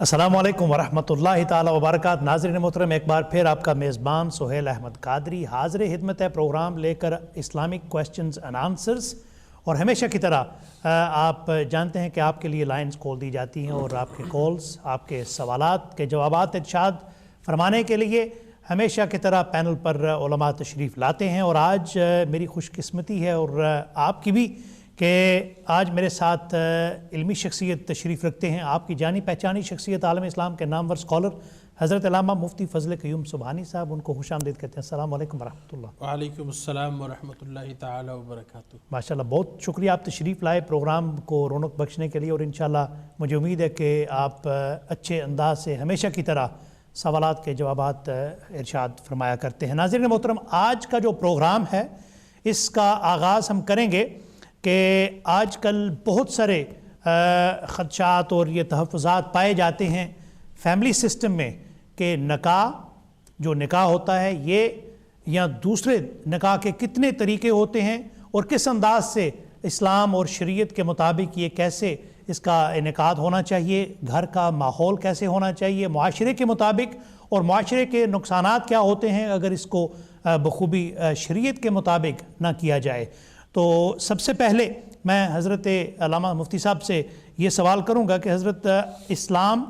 السلام علیکم ورحمۃ تعالی وبرکاتہ۔ ناظرین محترم، ایک بار پھر آپ کا میزبان سہیل احمد قادری حاضر خدمت ہے پروگرام لے کر اسلامک کویسچنز اینڈ آنسرز۔ اور ہمیشہ کی طرح آپ جانتے ہیں کہ آپ کے لیے لائنز کھول دی جاتی ہیں اور آپ کے کالز، آپ کے سوالات کے جوابات ارشاد فرمانے کے لیے ہمیشہ کی طرح پینل پر علماء تشریف لاتے ہیں۔ اور آج میری خوش قسمتی ہے اور آپ کی بھی کہ آج میرے ساتھ علمی شخصیت تشریف رکھتے ہیں، آپ کی جانی پہچانی شخصیت، عالم اسلام کے نامور اسکالر حضرت علامہ مفتی فضل قیوم سبحانی صاحب۔ ان کو خوش آمدید کہتے ہیں۔ السلام علیکم ورحمۃ اللہ۔ وعلیکم السلام ورحمۃ اللہ تعالی وبرکاتہ۔ ماشاءاللہ، بہت شکریہ آپ تشریف لائے پروگرام کو رونق بخشنے کے لیے، اور انشاءاللہ مجھے امید ہے کہ آپ اچھے انداز سے ہمیشہ کی طرح سوالات کے جوابات ارشاد فرمایا کرتے ہیں۔ ناظرین محترم، آج کا جو پروگرام ہے اس کا آغاز ہم کریں گے کہ آج کل بہت سارے خدشات اور یہ تحفظات پائے جاتے ہیں فیملی سسٹم میں کہ نکاح ہوتا ہے یہ یا دوسرے نکاح کے کتنے طریقے ہوتے ہیں اور کس انداز سے اسلام اور شریعت کے مطابق یہ کیسے اس کا انعقاد ہونا چاہیے، گھر کا ماحول کیسے ہونا چاہیے معاشرے کے مطابق، اور معاشرے کے نقصانات کیا ہوتے ہیں اگر اس کو بخوبی شریعت کے مطابق نہ کیا جائے۔ تو سب سے پہلے میں حضرت علامہ مفتی صاحب سے یہ سوال کروں گا کہ حضرت، اسلام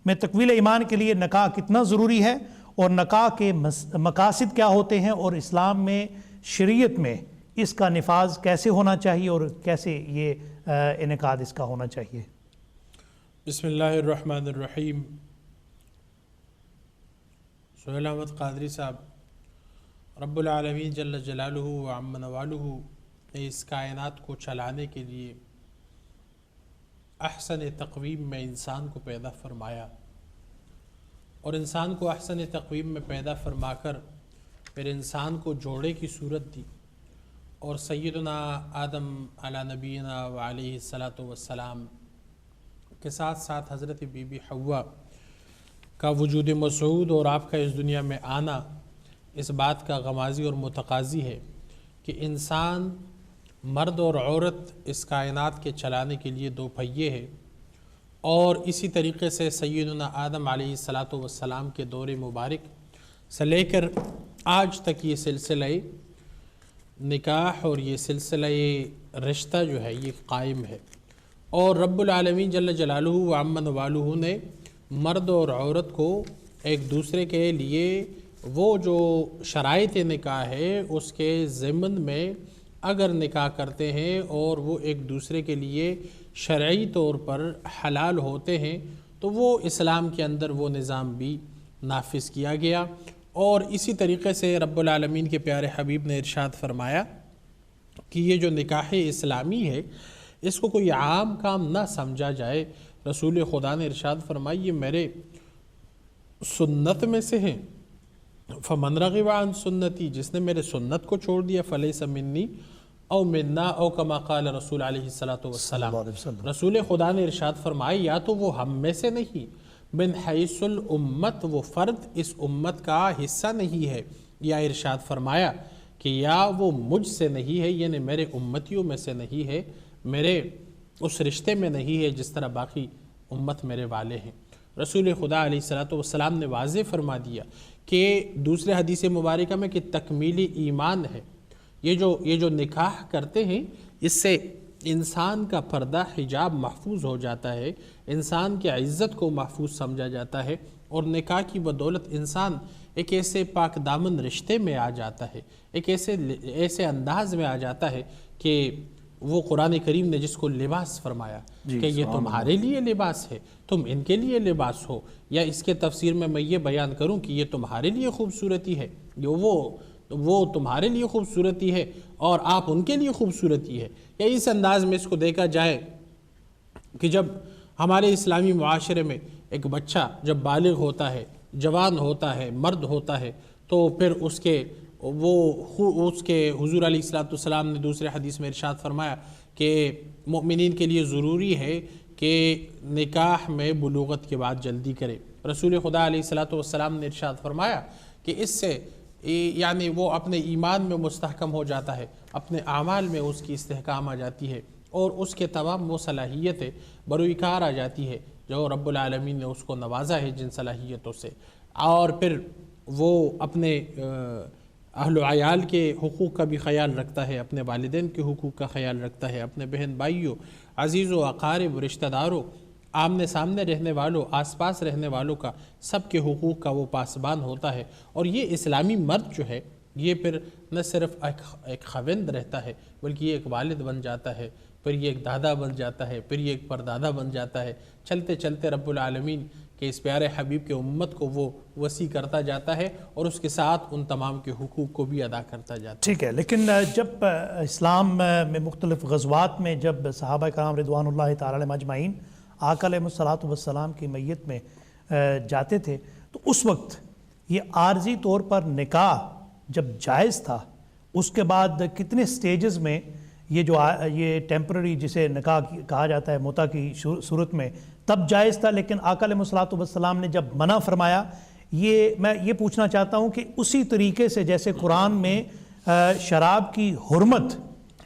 میں تکمیل ایمان کے لیے نکاح کتنا ضروری ہے، اور نکاح کے مقاصد کیا ہوتے ہیں، اور اسلام میں شریعت میں اس کا نفاذ کیسے ہونا چاہیے اور کیسے یہ انعقاد اس کا ہونا چاہیے؟ بسم اللہ الرحمن الرحیم۔ سہیل احمد قادری صاحب، رب العالمین جل جلالہ وعم نوالہ نے اس کائنات کو چلانے کے لیے احسن تقویم میں انسان کو پیدا فرمایا، اور انسان کو احسن تقویم میں پیدا فرما کر پھر انسان کو جوڑے کی صورت دی، اور سیدنا آدم علی نبینا وعلیہ السلام کے ساتھ ساتھ حضرت بی بی حوا کا وجود مسعود اور آپ کا اس دنیا میں آنا اس بات کا غمازی اور متقاضی ہے کہ انسان، مرد اور عورت اس کائنات کے چلانے کے لیے دو پہیے ہیں، اور اسی طریقے سے سیدنا آدم علیہ السلام کے دور مبارک سے لے کر آج تک یہ سلسلہ نکاح اور یہ سلسلہ رشتہ جو ہے یہ قائم ہے، اور رب العالمین جل جلالہ وعم نوالہ نے مرد اور عورت کو ایک دوسرے کے لیے وہ جو شرائط نکاح ہے اس کے ضمن میں اگر نکاح کرتے ہیں اور وہ ایک دوسرے کے لیے شرعی طور پر حلال ہوتے ہیں تو وہ اسلام کے اندر وہ نظام بھی نافذ کیا گیا۔ اور اسی طریقے سے رب العالمین کے پیارے حبیب نے ارشاد فرمایا کہ یہ جو نکاح اسلامی ہے اس کو کوئی عام کام نہ سمجھا جائے۔ رسول خدا نے ارشاد فرمائی یہ میرے سنت میں سے ہیں، فمن رغب عن سنتی، جس نے میرے سنت کو چھوڑ دیا فلیس منی او منا او کما قال رسول علیہ السلام۔ رسول خدا نے ارشاد فرمائی یا تو وہ ہم میں سے نہیں، من حیث الامت، وہ فرد اس امت کا حصہ نہیں ہے، یا ارشاد فرمایا کہ یا وہ مجھ سے نہیں ہے، یعنی میرے امتیوں میں سے نہیں ہے، میرے اس رشتے میں نہیں ہے جس طرح باقی امت میرے والے ہیں۔ رسول خدا علیہ السلام نے واضح فرما دیا کہ دوسرے حدیث مبارکہ میں کہ تکمیلی ایمان ہے، یہ جو نکاح کرتے ہیں اس سے انسان کا پردہ حجاب محفوظ ہو جاتا ہے، انسان کی عزت کو محفوظ سمجھا جاتا ہے، اور نکاح کی بدولت انسان ایک ایسے پاک دامن رشتے میں آ جاتا ہے، ایک ایسے انداز میں آ جاتا ہے کہ وہ قرآن کریم نے جس کو لباس فرمایا کہ یہ تمہارے لیے لباس ہے، تم ان کے لیے لباس ہو، یا اس کے تفسیر میں یہ بیان کروں کہ یہ تمہارے لیے خوبصورتی ہے، وہ تمہارے لیے خوبصورتی ہے اور آپ ان کے لیے خوبصورتی ہے، یا اس انداز میں اس کو دیکھا جائے کہ جب ہمارے اسلامی معاشرے میں ایک بچہ جب بالغ ہوتا ہے، جوان ہوتا ہے، مرد ہوتا ہے، تو پھر اس کے حضور علیہ السلام نے دوسرے حدیث میں ارشاد فرمایا کہ مومنین کے لیے ضروری ہے کہ نکاح میں بلوغت کے بعد جلدی کرے۔ رسول خدا علیہ السلام نے ارشاد فرمایا کہ اس سے یعنی وہ اپنے ایمان میں مستحکم ہو جاتا ہے، اپنے اعمال میں اس کی استحکام آ جاتی ہے، اور اس کے تمام وہ صلاحیتیں بروئے کار آ جاتی ہے جو رب العالمین نے اس کو نوازا ہے جن صلاحیتوں سے، اور پھر وہ اپنے اہل و عیال کے حقوق کا بھی خیال رکھتا ہے، اپنے والدین کے حقوق کا خیال رکھتا ہے، اپنے بہن بھائیوں، عزیز و اقارب، رشتہ داروں، آمنے سامنے رہنے والوں، آس پاس رہنے والوں کا، سب کے حقوق کا وہ پاسبان ہوتا ہے۔ اور یہ اسلامی مرد جو ہے یہ پھر نہ صرف ایک خاوند رہتا ہے بلکہ یہ ایک والد بن جاتا ہے، پھر یہ ایک دادا بن جاتا ہے، پھر یہ ایک پردادا بن جاتا ہے۔ چلتے چلتے رب العالمین کے اس پیارے حبیب کے امت کو وہ وسیع کرتا جاتا ہے اور اس کے ساتھ ان تمام کے حقوق کو بھی ادا کرتا جاتا ہے۔ ٹھیک ہے، لیکن جب اسلام میں مختلف غزوات میں جب صحابہ کرام رضوان اللہ تعالی علیہم اجمعین آقا علیہ الصلوۃ والسلام کی میت میں جاتے تھے تو اس وقت یہ عارضی طور پر نکاح جب جائز تھا، اس کے بعد کتنے سٹیجز میں یہ ٹیمپرری جسے نکاح کہا جاتا ہے متع کی صورت میں تب جائز تھا، لیکن آقا علیہ الصلوۃ والسلام نے جب منع فرمایا، میں یہ پوچھنا چاہتا ہوں کہ اسی طریقے سے جیسے قرآن میں شراب کی حرمت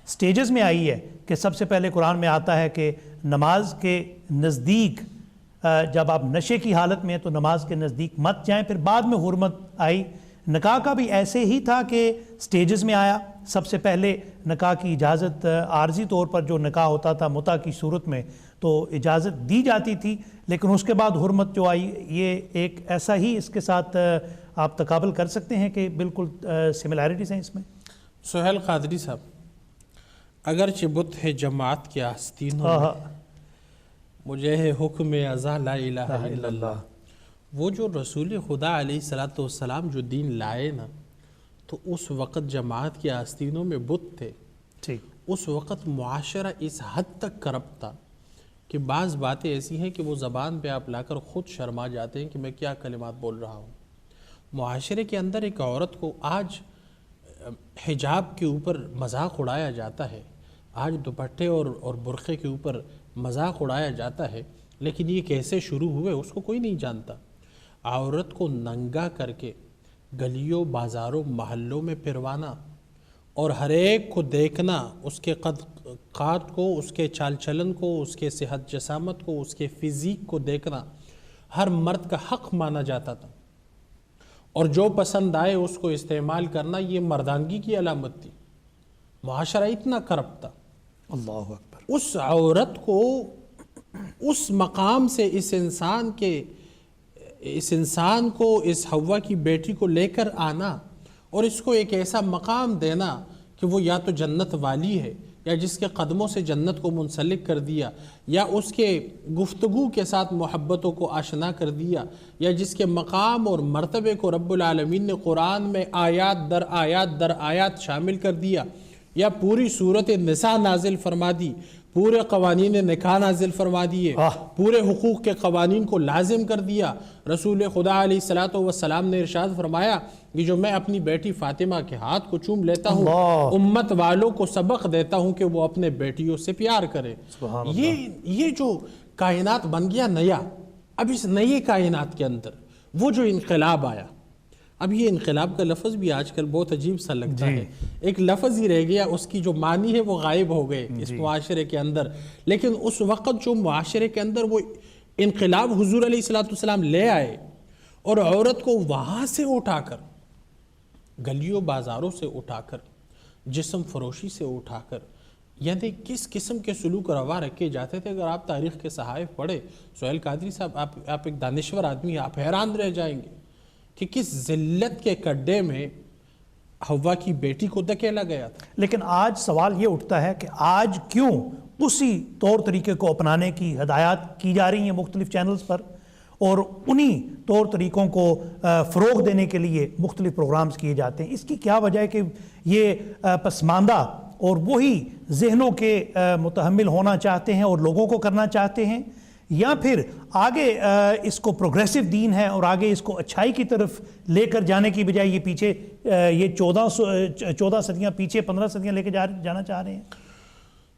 سٹیجز میں آئی ہے کہ سب سے پہلے قرآن میں آتا ہے کہ نماز کے نزدیک جب آپ نشے کی حالت میں ہیں تو نماز کے نزدیک مت جائیں، پھر بعد میں حرمت آئی، نکاح کا بھی ایسے ہی تھا کہ سٹیجز میں آیا۔ سب سے پہلے نکاح کی اجازت عارضی طور پر جو نکاح ہوتا تھا متع کی صورت میں تو اجازت دی جاتی تھی، لیکن اس کے بعد حرمت جو آئی، یہ ایک ایسا ہی اس کے ساتھ آپ تقابل کر سکتے ہیں کہ بالکل سملیرٹیز ہیں اس میں؟ سہیل قادری صاحب، اگرچہ بت ہے جماعت کے آستینوں میں، مجھے ہے حکم ازاں لا الہ الا اللہ۔ وہ جو رسول خدا علیہ الصلوۃ والسلام جو دین لائے نا، تو اس وقت جماعت کے آستینوں میں بت تھے۔ اس وقت معاشرہ اس حد تک کرپٹ تھا کہ بعض باتیں ایسی ہیں کہ وہ زبان پہ آپ لا کر خود شرما جاتے ہیں کہ میں کیا کلمات بول رہا ہوں۔ معاشرے کے اندر ایک عورت کو آج حجاب کے اوپر مذاق اڑایا جاتا ہے، آج دوپٹے اور برقعے کے اوپر مذاق اڑایا جاتا ہے، لیکن یہ کیسے شروع ہوئے اس کو کوئی نہیں جانتا۔ عورت کو ننگا کر کے گلیوں بازاروں محلوں میں پھروانا اور ہر ایک کو دیکھنا، اس کے قد قات کو، اس کے چال چلن کو، اس کے صحت جسامت کو، اس کے فزیک کو دیکھنا ہر مرد کا حق مانا جاتا تھا، اور جو پسند آئے اس کو استعمال کرنا یہ مردانگی کی علامت تھی۔ معاشرہ اتنا کرپٹ تھا۔ اللہ اکبر۔ اس عورت کو اس مقام سے اس انسان کو اس حوا کی بیٹی کو لے کر آنا اور اس کو ایک ایسا مقام دینا کہ وہ یا تو جنت والی ہے، یا جس کے قدموں سے جنت کو منسلک کر دیا، یا اس کے گفتگو کے ساتھ محبتوں کو آشنا کر دیا، یا جس کے مقام اور مرتبے کو رب العالمین نے قرآن میں آیات در آیات در آیات شامل کر دیا، یا پوری صورت نساء نازل فرما دی، پورے قوانین نکاح نازل فرما دیے، پورے حقوق کے قوانین کو لازم کر دیا۔ رسول خدا علیہ الصلوۃ والسلام نے ارشاد فرمایا کہ جو میں اپنی بیٹی فاطمہ کے ہاتھ کو چوم لیتا ہوں، امت والوں کو سبق دیتا ہوں کہ وہ اپنے بیٹیوں سے پیار کرے۔ یہ جو کائنات بن گیا نیا، اب اس نئے کائنات کے اندر وہ جو انقلاب آیا، اب یہ انقلاب کا لفظ بھی آج کل بہت عجیب سا لگتا ہے، ایک لفظ ہی رہ گیا، اس کی جو معنی ہے وہ غائب ہو گئے اس معاشرے کے اندر۔ لیکن اس وقت جو معاشرے کے اندر وہ انقلاب حضور علیہ الصلوۃ والسلام لے آئے اور عورت کو وہاں سے اٹھا کر، گلیوں بازاروں سے اٹھا کر، جسم فروشی سے اٹھا کر، یعنی کس قسم کے سلوک روا رکھے جاتے تھے۔ اگر آپ تاریخ کے صحائف پڑھے، سہیل قادری صاحب، آپ ایک دانشور آدمی ہیں، آپ حیران رہ جائیں گے کہ کس ذلت کے گڈھے میں حوا کی بیٹی کو دھکیلا گیا تھا۔ لیکن آج سوال یہ اٹھتا ہے کہ آج کیوں اسی طور طریقے کو اپنانے کی ہدایات کی جا رہی ہیں مختلف چینلز پر، اور انہی طور طریقوں کو فروغ دینے کے لیے مختلف پروگرامز کیے جاتے ہیں؟ اس کی کیا وجہ ہے کہ یہ پسماندہ اور وہی ذہنوں کے متحمل ہونا چاہتے ہیں اور لوگوں کو کرنا چاہتے ہیں، یا پھر آگے اس کو پروگریسو دین ہے اور آگے اس کو اچھائی کی طرف لے کر جانے کی بجائے یہ پیچھے یہ 14 صدیاں پیچھے 15 صدیاں لے کے جانا چاہ رہے ہیں؟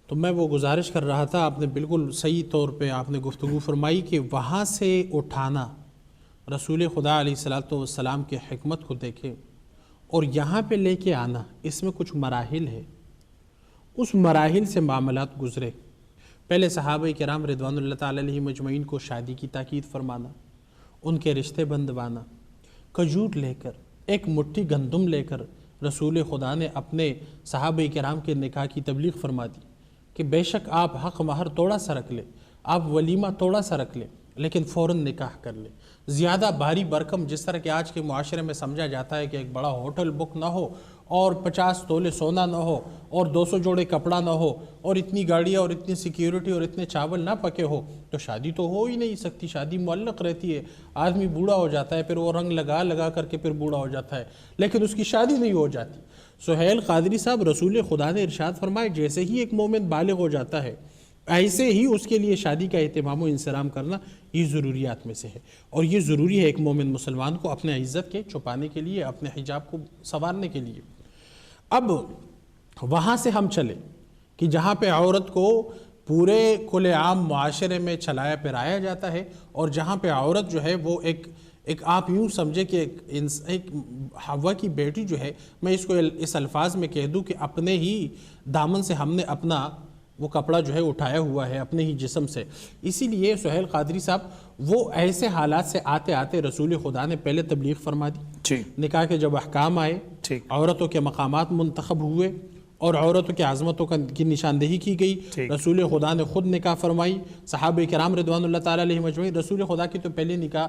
تو میں وہ گزارش کر رہا تھا، آپ نے بالکل صحیح طور پہ آپ نے گفتگو فرمائی کہ وہاں سے اٹھانا، رسول خدا علیہ الصلوۃ والسلام کے حکمت کو دیکھیں اور یہاں پہ لے کے آنا، اس میں کچھ مراحل ہے، اس مراحل سے معاملات گزرے۔ پہلے صحابہ کرام رضوان اللہ تعالی علیہ مجمعین کو شادی کی تاکید فرمانا، ان کے رشتے بندوانا، کھجور لے کر، ایک مٹھی گندم لے کر رسول خدا نے اپنے صحابہ کرام کے نکاح کی تبلیغ فرما دی کہ بے شک آپ حق مہر تھوڑا سا رکھ لیں، آپ ولیمہ تھوڑا سا رکھ لیں، لیکن فوراً نکاح کر لیں۔ زیادہ بھاری برکم جس طرح کہ آج کے معاشرے میں سمجھا جاتا ہے کہ ایک بڑا ہوٹل بک نہ ہو اور 50 تولے سونا نہ ہو اور 200 جوڑے کپڑا نہ ہو اور اتنی گاڑیاں اور اتنی سیکیورٹی اور اتنے چاول نہ پکے ہو تو شادی تو ہو ہی نہیں سکتی۔ شادی معلق رہتی ہے، آدمی بوڑھا ہو جاتا ہے، پھر وہ رنگ لگا لگا کر کے پھر بوڑھا ہو جاتا ہے، لیکن اس کی شادی نہیں ہو جاتی۔ سہیل قادری صاحب، رسول خدا نے ارشاد فرمائے جیسے ہی ایک مومن بالغ ہو جاتا ہے ایسے ہی اس کے لیے شادی کا اہتمام و انصرام کرنا یہ ضروریات میں سے ہے، اور یہ ضروری ہے ایک مومن مسلمان کو اپنے عزت کے چھپانے کے لیے، اپنے حجاب کو سنوارنے کے لیے۔ اب وہاں سے ہم چلے کہ جہاں پہ عورت کو پورے کل عام معاشرے میں چلایا پھرایا جاتا ہے، اور جہاں پہ عورت جو ہے وہ ایک آپ یوں سمجھے کہ ایک حوا کی بیٹی جو ہے، میں اس کو اس الفاظ میں کہہ دوں کہ اپنے ہی دامن سے ہم نے اپنا وہ کپڑا جو ہے اٹھایا ہوا ہے اپنے ہی جسم سے۔ اسی لیے سہیل قادری صاحب وہ ایسے حالات سے آتے آتے رسول خدا نے پہلے تبلیغ فرما دی، نکاح کے جب احکام آئے، عورتوں کے مقامات منتخب ہوئے اور عورتوں کی عظمتوں کی نشاندہی کی گئی، رسول خدا نے خود نکاح فرمائی، صحابہ کرام رضوان اللہ تعالیٰ علیہ مجمعین۔ رسول خدا کی تو پہلے نکاح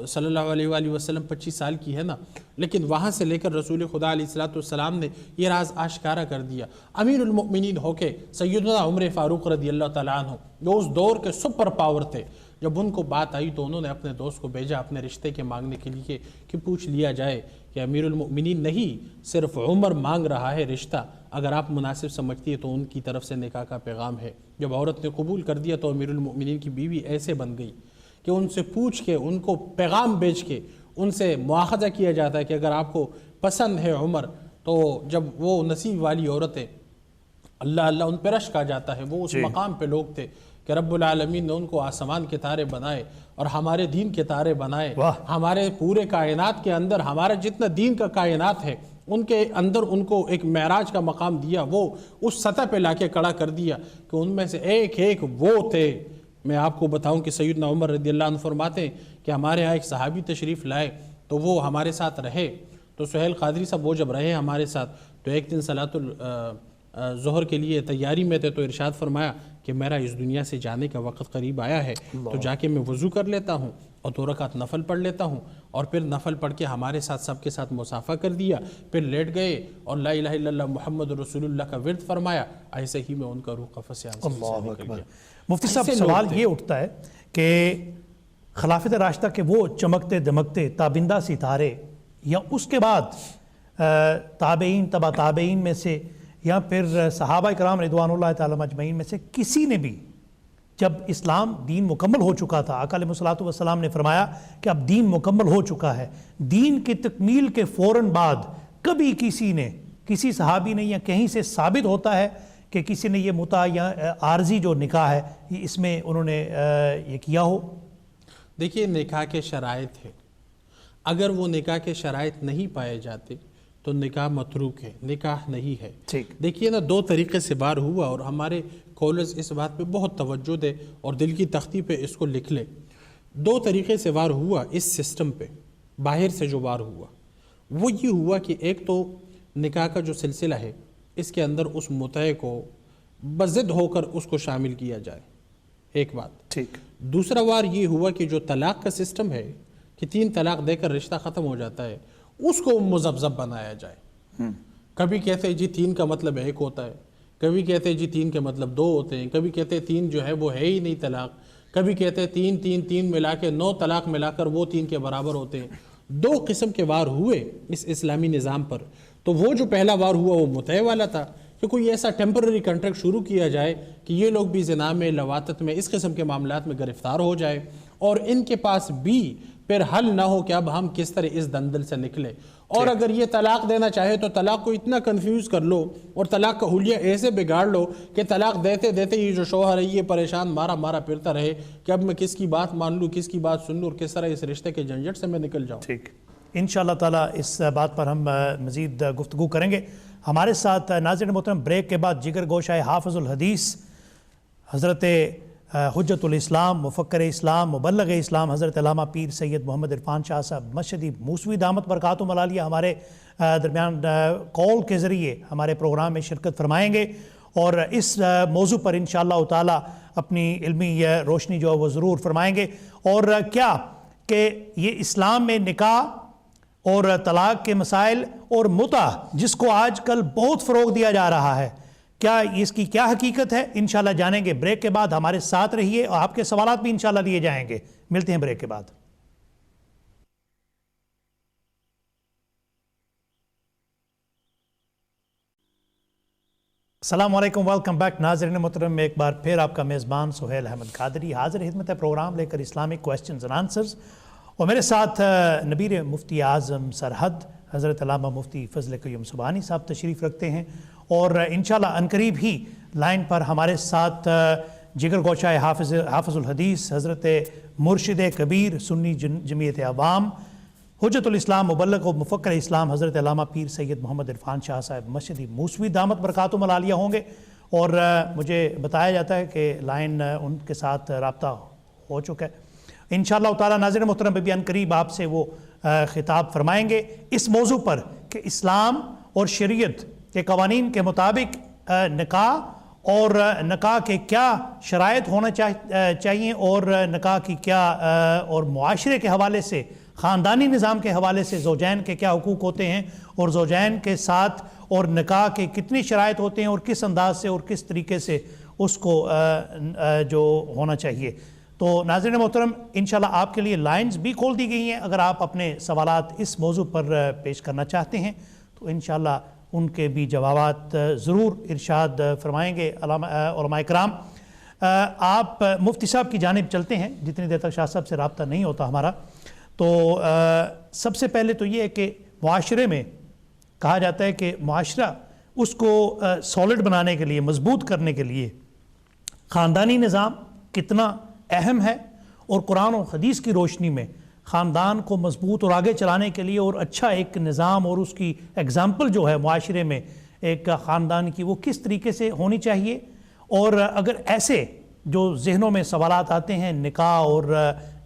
صلی اللہ علیہ وآلہ وسلم 25 سال کی ہے نا، لیکن وہاں سے لے کر رسول خدا علیہ السلام نے یہ راز آشکارا کر دیا۔ امیر المؤمنین ہو کے سیدنا عمر فاروق رضی اللہ تعالیٰ عنہ جو اس دور کے سپر پاور تھے، جب ان کو بات آئی تو انہوں نے اپنے دوست کو بھیجا اپنے رشتے کے مانگنے کے لیے کہ پوچھ لیا جائے کہ امیر المؤمنین نہیں، صرف عمر مانگ رہا ہے رشتہ، اگر آپ مناسب سمجھتی ہے تو ان کی طرف سے نکاح کا پیغام ہے۔ جب عورت نے قبول کر دیا تو امیر المؤمنین کی بیوی ایسے بن گئی کہ ان سے پوچھ کے، ان کو پیغام بھیج کے ان سے مواخذہ کیا جاتا ہے کہ اگر آپ کو پسند ہے عمر، تو جب وہ نصیب والی عورتیں اللہ اللہ ان پہ رشک آ جاتا ہے۔ وہ اس مقام پہ لوگ تھے کہ رب العالمین نے ان کو آسمان کے تارے بنائے اور ہمارے دین کے تارے بنائے، ہمارے پورے کائنات کے اندر ہمارا جتنا دین کا کائنات ہے ان کے اندر ان کو ایک معراج کا مقام دیا، وہ اس سطح پہ لا کے کھڑا کر دیا کہ ان میں سے ایک ایک وہ تھے۔ میں آپ کو بتاؤں کہ سیدنا عمر رضی اللہ عنہ فرماتے ہیں کہ ہمارے ہاں ایک صحابی تشریف لائے تو وہ ہمارے ساتھ رہے، تو سہیل قادری صاحب وہ جب رہے ہمارے ساتھ تو ایک دن صلاۃ ظہر کے لیے تیاری میں تھے تو ارشاد فرمایا کہ میرا اس دنیا سے جانے کا وقت قریب آیا ہے، تو جا کے میں وضو کر لیتا ہوں اور 2 رکعت نفل پڑھ لیتا ہوں، اور پھر نفل پڑھ کے ہمارے ساتھ سب کے ساتھ مصافحہ کر دیا، پھر لیٹ گئے اور لا الہ الا اللہ محمد رسول اللہ کا ورد فرمایا، ایسے ہی میں ان کا روح قفس سے نکل گیا۔ مفتی صاحب سوال یہ اٹھتا ہے کہ خلافت راشدہ کے وہ چمکتے دمکتے تابندہ ستارے یا اس کے بعد تابعین تبع تابعین میں سے یا پھر صحابہ کرام رضوان اللہ تعالیٰ مجمعین میں سے کسی نے بھی، جب اسلام دین مکمل ہو چکا تھا، آقا علیہ الصلوۃ والسلام نے فرمایا کہ اب دین مکمل ہو چکا ہے، دین کی تکمیل کے فوراً بعد کبھی کسی نے، کسی صحابی نے یا کہیں سے ثابت ہوتا ہے کہ کسی نے یہ متع یا عارضی جو نکاح ہے اس میں انہوں نے یہ کیا ہو؟ دیکھیے نکاح کے شرائط ہے، اگر وہ نکاح کے شرائط نہیں پائے جاتے تو نکاح متروک ہے، نکاح نہیں ہے۔ دیکھیے نا 2 طریقے سے بار ہوا، اور ہمارے کالرز اس بات پہ بہت توجہ دے اور دل کی تختی پہ اس کو لکھ لے۔ 2 طریقے سے وار ہوا اس سسٹم پہ، باہر سے جو وار ہوا وہ یہ ہوا کہ ایک تو نکاح کا جو سلسلہ ہے اس کے اندر اس متع کو بضد ہو کر اس کو شامل کیا جائے، ایک بات۔ دوسرا وار یہ ہوا کہ جو طلاق کا سسٹم ہے کہ 3 طلاق دے کر رشتہ ختم ہو جاتا ہے، اس کو مذبذب بنایا جائے۔ کبھی کہتے ہیں جی 3 کا مطلب 1 ہوتا ہے، کبھی کہتے ہیں جی 3 کے مطلب 2 ہوتے ہیں، کبھی کہتے ہیں 3 جو ہے وہ ہے ہی نہیں طلاق، کبھی کہتے ہیں 3 3 3 ملا کے 9 طلاق ملا کر وہ 3 کے برابر ہوتے ہیں۔ 2 قسم کے وار ہوئے اس اسلامی نظام پر۔ تو وہ جو پہلا وار ہوا وہ متع والا تھا کہ کوئی ایسا ٹیمپرری کنٹریکٹ شروع کیا جائے کہ یہ لوگ بھی زنا میں، لواطت میں، اس قسم کے معاملات میں گرفتار ہو جائے، اور ان کے پاس بھی پھر حل نہ ہو کہ اب ہم کس طرح اس دندل سے نکلے۔ اور اگر یہ طلاق دینا چاہے تو طلاق کو اتنا کنفیوز کر لو اور طلاق کا حلیہ ایسے بگاڑ لو کہ طلاق دیتے دیتے یہ جو شوہر ہے یہ پریشان مارا پھرتا رہے کہ اب میں کس کی بات مان لوں، کس کی بات سن لوں، اور کس طرح اس رشتے کے جھنجھٹ سے میں نکل جاؤں۔ ٹھیک، انشاءاللہ تعالیٰ اس بات پر ہم مزید گفتگو کریں گے۔ ہمارے ساتھ ناظرین محترم بریک کے بعد جگر گوشہ حافظ الحدیث حضرت حجت الاسلام مفکر اسلام مبلغ اسلام حضرت علامہ پیر سید محمد عرفان شاہ صاحب مشہدی موسوی دامت برکاتہم العالیہ ہمارے درمیان کال کے ذریعے ہمارے پروگرام میں شرکت فرمائیں گے، اور اس موضوع پر انشاءاللہ تعالی اپنی علمی روشنی جو ہے وہ ضرور فرمائیں گے۔ اور کیا کہ یہ اسلام میں نکاح اور طلاق کے مسائل اور متع جس کو آج کل بہت فروغ دیا جا رہا ہے، کیا اس کی کیا حقیقت ہے، انشاءاللہ جانیں گے۔ بریک کے بعد ہمارے ساتھ رہیے اور آپ کے سوالات بھی انشاءاللہ لیے جائیں گے۔ ملتے ہیں بریک کے بعد۔ السلام علیکم، ویلکم بیک ناظرین محترم، میں ایک بار پھر آپ کا میزبان سہیل احمد قادری حاضر خدمت ہے پروگرام لے کر اسلامک کویسچنز اینڈ آنسرز، اور میرے ساتھ نبیر مفتی اعظم سرحد حضرت علامہ مفتی فضل قیوم سبحانی صاحب تشریف رکھتے ہیں، اور انشاءاللہ عنقریب ہی لائن پر ہمارے ساتھ جگر گوشہ حافظ الحدیث حضرت مرشد کبیر سنی جمعیت عوام حجت الاسلام مبلغ و مفکر اسلام حضرت علامہ پیر سید محمد عرفان شاہ صاحب مشہدی موسوی دامت برکاتہم العالیہ ہوں گے، اور مجھے بتایا جاتا ہے کہ لائن ان کے ساتھ رابطہ ہو چکا ہے۔ انشاءاللہ تعالی ناظرین محترم بھی عنقریب آپ سے وہ خطاب فرمائیں گے اس موضوع پر کہ اسلام اور شریعت کے قوانین کے مطابق نکاح اور نکاح کے کیا شرائط ہونا چاہیے، اور نکاح کی کیا اور معاشرے کے حوالے سے خاندانی نظام کے حوالے سے زوجین کے کیا حقوق ہوتے ہیں، اور زوجین کے ساتھ اور نکاح کے کتنی شرائط ہوتے ہیں، اور کس انداز سے اور کس طریقے سے اس کو جو ہونا چاہیے۔ تو ناظرین محترم انشاءاللہ آپ کے لیے لائنز بھی کھول دی گئی ہیں، اگر آپ اپنے سوالات اس موضوع پر پیش کرنا چاہتے ہیں تو انشاءاللہ ان کے بھی جوابات ضرور ارشاد فرمائیں گے علماء کرام۔ آپ مفتی صاحب کی جانب چلتے ہیں جتنی دیر تک شاہ صاحب سے رابطہ نہیں ہوتا ہمارا۔ تو سب سے پہلے تو یہ ہے کہ معاشرے میں کہا جاتا ہے کہ معاشرہ اس کو سالڈ بنانے کے لیے، مضبوط کرنے کے لیے خاندانی نظام کتنا اہم ہے، اور قرآن و حدیث کی روشنی میں خاندان کو مضبوط اور آگے چلانے کے لیے اور اچھا ایک نظام اور اس کی اگزامپل جو ہے معاشرے میں ایک خاندان کی وہ کس طریقے سے ہونی چاہیے، اور اگر ایسے جو ذہنوں میں سوالات آتے ہیں نکاح اور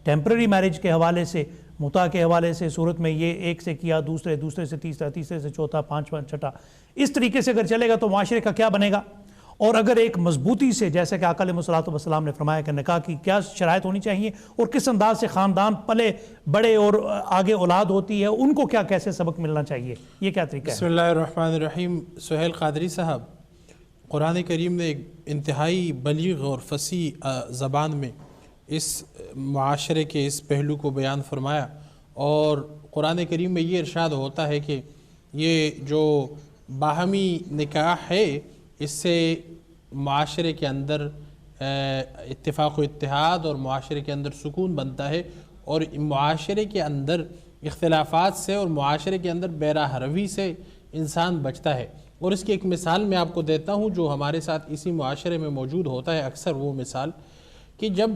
ٹیمپرری میرج کے حوالے سے، متع کے حوالے سے، صورت میں یہ ایک سے کیا دوسرے سے تیسرا، تیسرے سے چوتھا، پانچواں چھٹا، اس طریقے سے اگر چلے گا تو معاشرے کا کیا بنے گا، اور اگر ایک مضبوطی سے جیسے کہ آقا علیہ الصلوۃ والسلام نے فرمایا کہ نکاح کی کیا شرائط ہونی چاہیے اور کس انداز سے خاندان پلے بڑے اور آگے اولاد ہوتی ہے ان کو کیا کیسے سبق ملنا چاہیے، یہ کیا طریقہ ہے؟ بسم اللہ الرحمن الرحیم۔ سہیل قادری صاحب، قرآن کریم نے ایک انتہائی بلیغ اور فصیح زبان میں اس معاشرے کے اس پہلو کو بیان فرمایا، اور قرآن کریم میں یہ ارشاد ہوتا ہے کہ یہ جو باہمی نکاح ہے اس سے معاشرے کے اندر اتفاق و اتحاد اور معاشرے کے اندر سکون بنتا ہے، اور معاشرے کے اندر اختلافات سے اور معاشرے کے اندر بے راہ روی سے انسان بچتا ہے۔ اور اس کی ایک مثال میں آپ کو دیتا ہوں جو ہمارے ساتھ اسی معاشرے میں موجود ہوتا ہے اکثر، وہ مثال کہ جب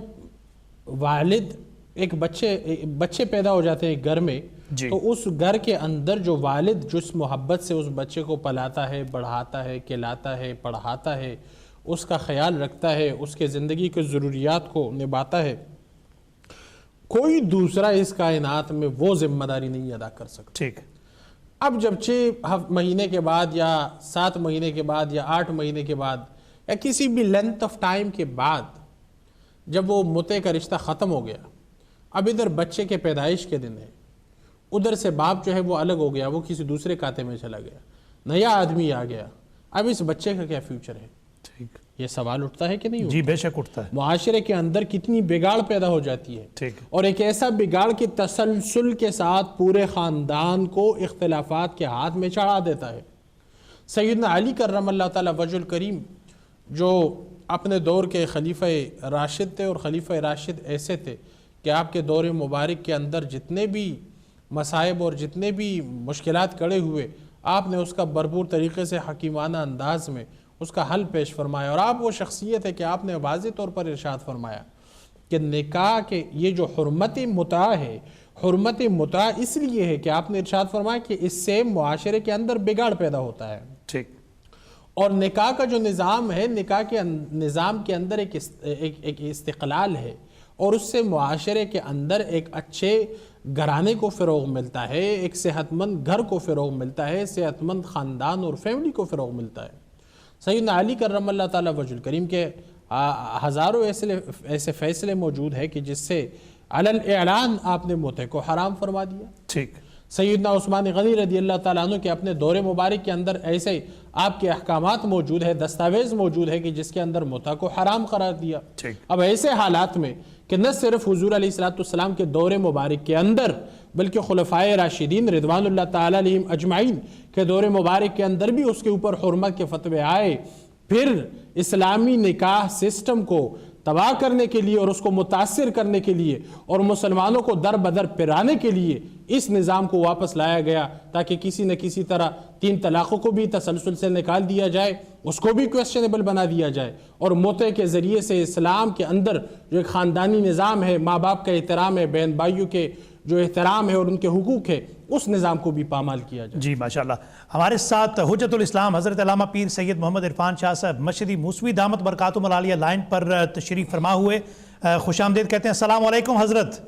والد ایک بچے پیدا ہو جاتے ہیں گھر میں، تو اس گھر کے اندر جو والد جس محبت سے اس بچے کو پلاتا ہے، بڑھاتا ہے، کھلاتا ہے، پڑھاتا ہے، اس کا خیال رکھتا ہے، اس کے زندگی کے ضروریات کو نبھاتا ہے، کوئی دوسرا اس کائنات میں وہ ذمہ داری نہیں ادا کر سکتا۔ ٹھیک۔ اب جب 6 مہینے کے بعد یا 7 مہینے کے بعد یا 8 مہینے کے بعد یا کسی بھی لینتھ آف ٹائم کے بعد جب وہ متع کا رشتہ ختم ہو گیا، اب ادھر بچے کے پیدائش کے دن ہے، ادھر سے باپ جو ہے وہ الگ ہو گیا، وہ کسی دوسرے کاتے میں چلا گیا، نیا آدمی آ گیا، اب اس بچے کا کیا فیوچر ہے؟ ٹھیک، یہ سوال اٹھتا ہے کہ نہیں؟ جی بے شک اٹھتا ہے۔ معاشرے کے اندر کتنی بگاڑ پیدا ہو جاتی ہے، ٹھیک، اور ایک ایسا بگاڑ کی تسلسل کے ساتھ پورے خاندان کو اختلافات کے ہاتھ میں چڑھا دیتا ہے۔ سیدنا علی کرم اللہ تعالی وجہ الکریم جو اپنے دور کے خلیفہ راشد تھے، اور خلیفہ راشد ایسے تھے کہ آپ کے دور مبارک کے اندر جتنے بھی مصائب اور جتنے بھی مشکلات کھڑے ہوئے، آپ نے اس کا بھرپور طریقے سے حکیمانہ انداز میں اس کا حل پیش فرمایا، اور آپ وہ شخصیت ہے کہ آپ نے واضح طور پر ارشاد فرمایا کہ نکاح کے یہ جو حرمت متع ہے، حرمت متع اس لیے ہے کہ آپ نے ارشاد فرمایا کہ اس سے معاشرے کے اندر بگاڑ پیدا ہوتا ہے، ٹھیک، اور نکاح کا جو نظام ہے، نکاح کے نظام کے اندر ایک استقلال ہے، اور اس سے معاشرے کے اندر ایک اچھے گھرانے کو فروغ ملتا ہے، ایک صحت مند گھر کو فروغ ملتا ہے، صحت مند خاندان اور فیملی کو فروغ ملتا ہے۔ سیدنا علی کرم اللہ تعالیٰ وجہ الکریم کے ہزاروں ایسے فیصلے موجود ہیں کہ جس سے علی الاعلان آپ نے متع کو حرام فرما دیا۔ ٹھیک۔ سیدنا عثمان غنی رضی اللہ تعالیٰ عنہ کے اپنے دور مبارک کے اندر ایسے آپ کے احکامات موجود ہے، دستاویز موجود ہے کہ جس کے اندر متع کو حرام قرار دیا۔ اب ایسے حالات میں کہ نہ صرف حضور علیہ السلام کے دور مبارک کے اندر بلکہ خلفائے راشدین رضوان اللہ تعالیٰ علیہم اجمعین کے دور مبارک کے اندر بھی اس کے اوپر حرمت کے فتوے آئے، پھر اسلامی نکاح سسٹم کو تباہ کرنے کے لیے اور اس کو متاثر کرنے کے لیے اور مسلمانوں کو در بدر پھرانے کے لیے اس نظام کو واپس لایا گیا، تاکہ کسی نہ کسی طرح 3 طلاقوں کو بھی تسلسل سے نکال دیا جائے، اس کو بھی کویسچنیبل بنا دیا جائے، اور متع کے ذریعے سے اسلام کے اندر جو ایک خاندانی نظام ہے، ماں باپ کا احترام ہے، بہن بھائیوں کے جو احترام ہے اور ان کے حقوق ہے، اس نظام کو بھی پامال کیا جائے۔ جی ماشاءاللہ۔ ہمارے ساتھ حجت الاسلام حضرت علامہ پیر سید محمد عرفان شاہ صاحب مشہدی موسوی دامت برکاتہم العالیہ لائن پر تشریف فرما ہوئے، خوش آمدید کہتے ہیں۔ السلام علیکم حضرت۔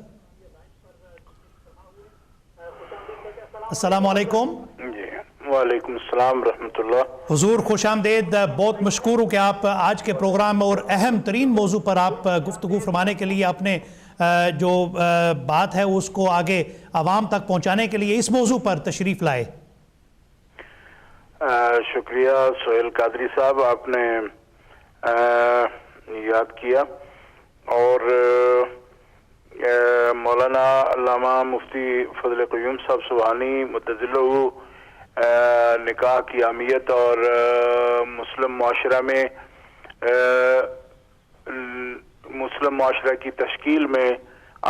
السلام علیکم۔ جی وعلیکم السلام ورحمۃ اللہ۔ حضور خوش آمدید، بہت مشکور ہوں کہ آپ آج کے پروگرام اور اہم ترین موضوع پر آپ گفتگو فرمانے کے لیے اپنے جو بات ہے اس کو آگے عوام تک پہنچانے کے لیے اس موضوع پر تشریف لائے۔ شکریہ سہیل قادری صاحب، آپ نے یاد کیا، اور مولانا علامہ مفتی فضل قیوم صاحب سبحانی متضلہ نکاح کی اہمیت اور مسلم معاشرہ میں مسلم معاشرہ کی تشکیل میں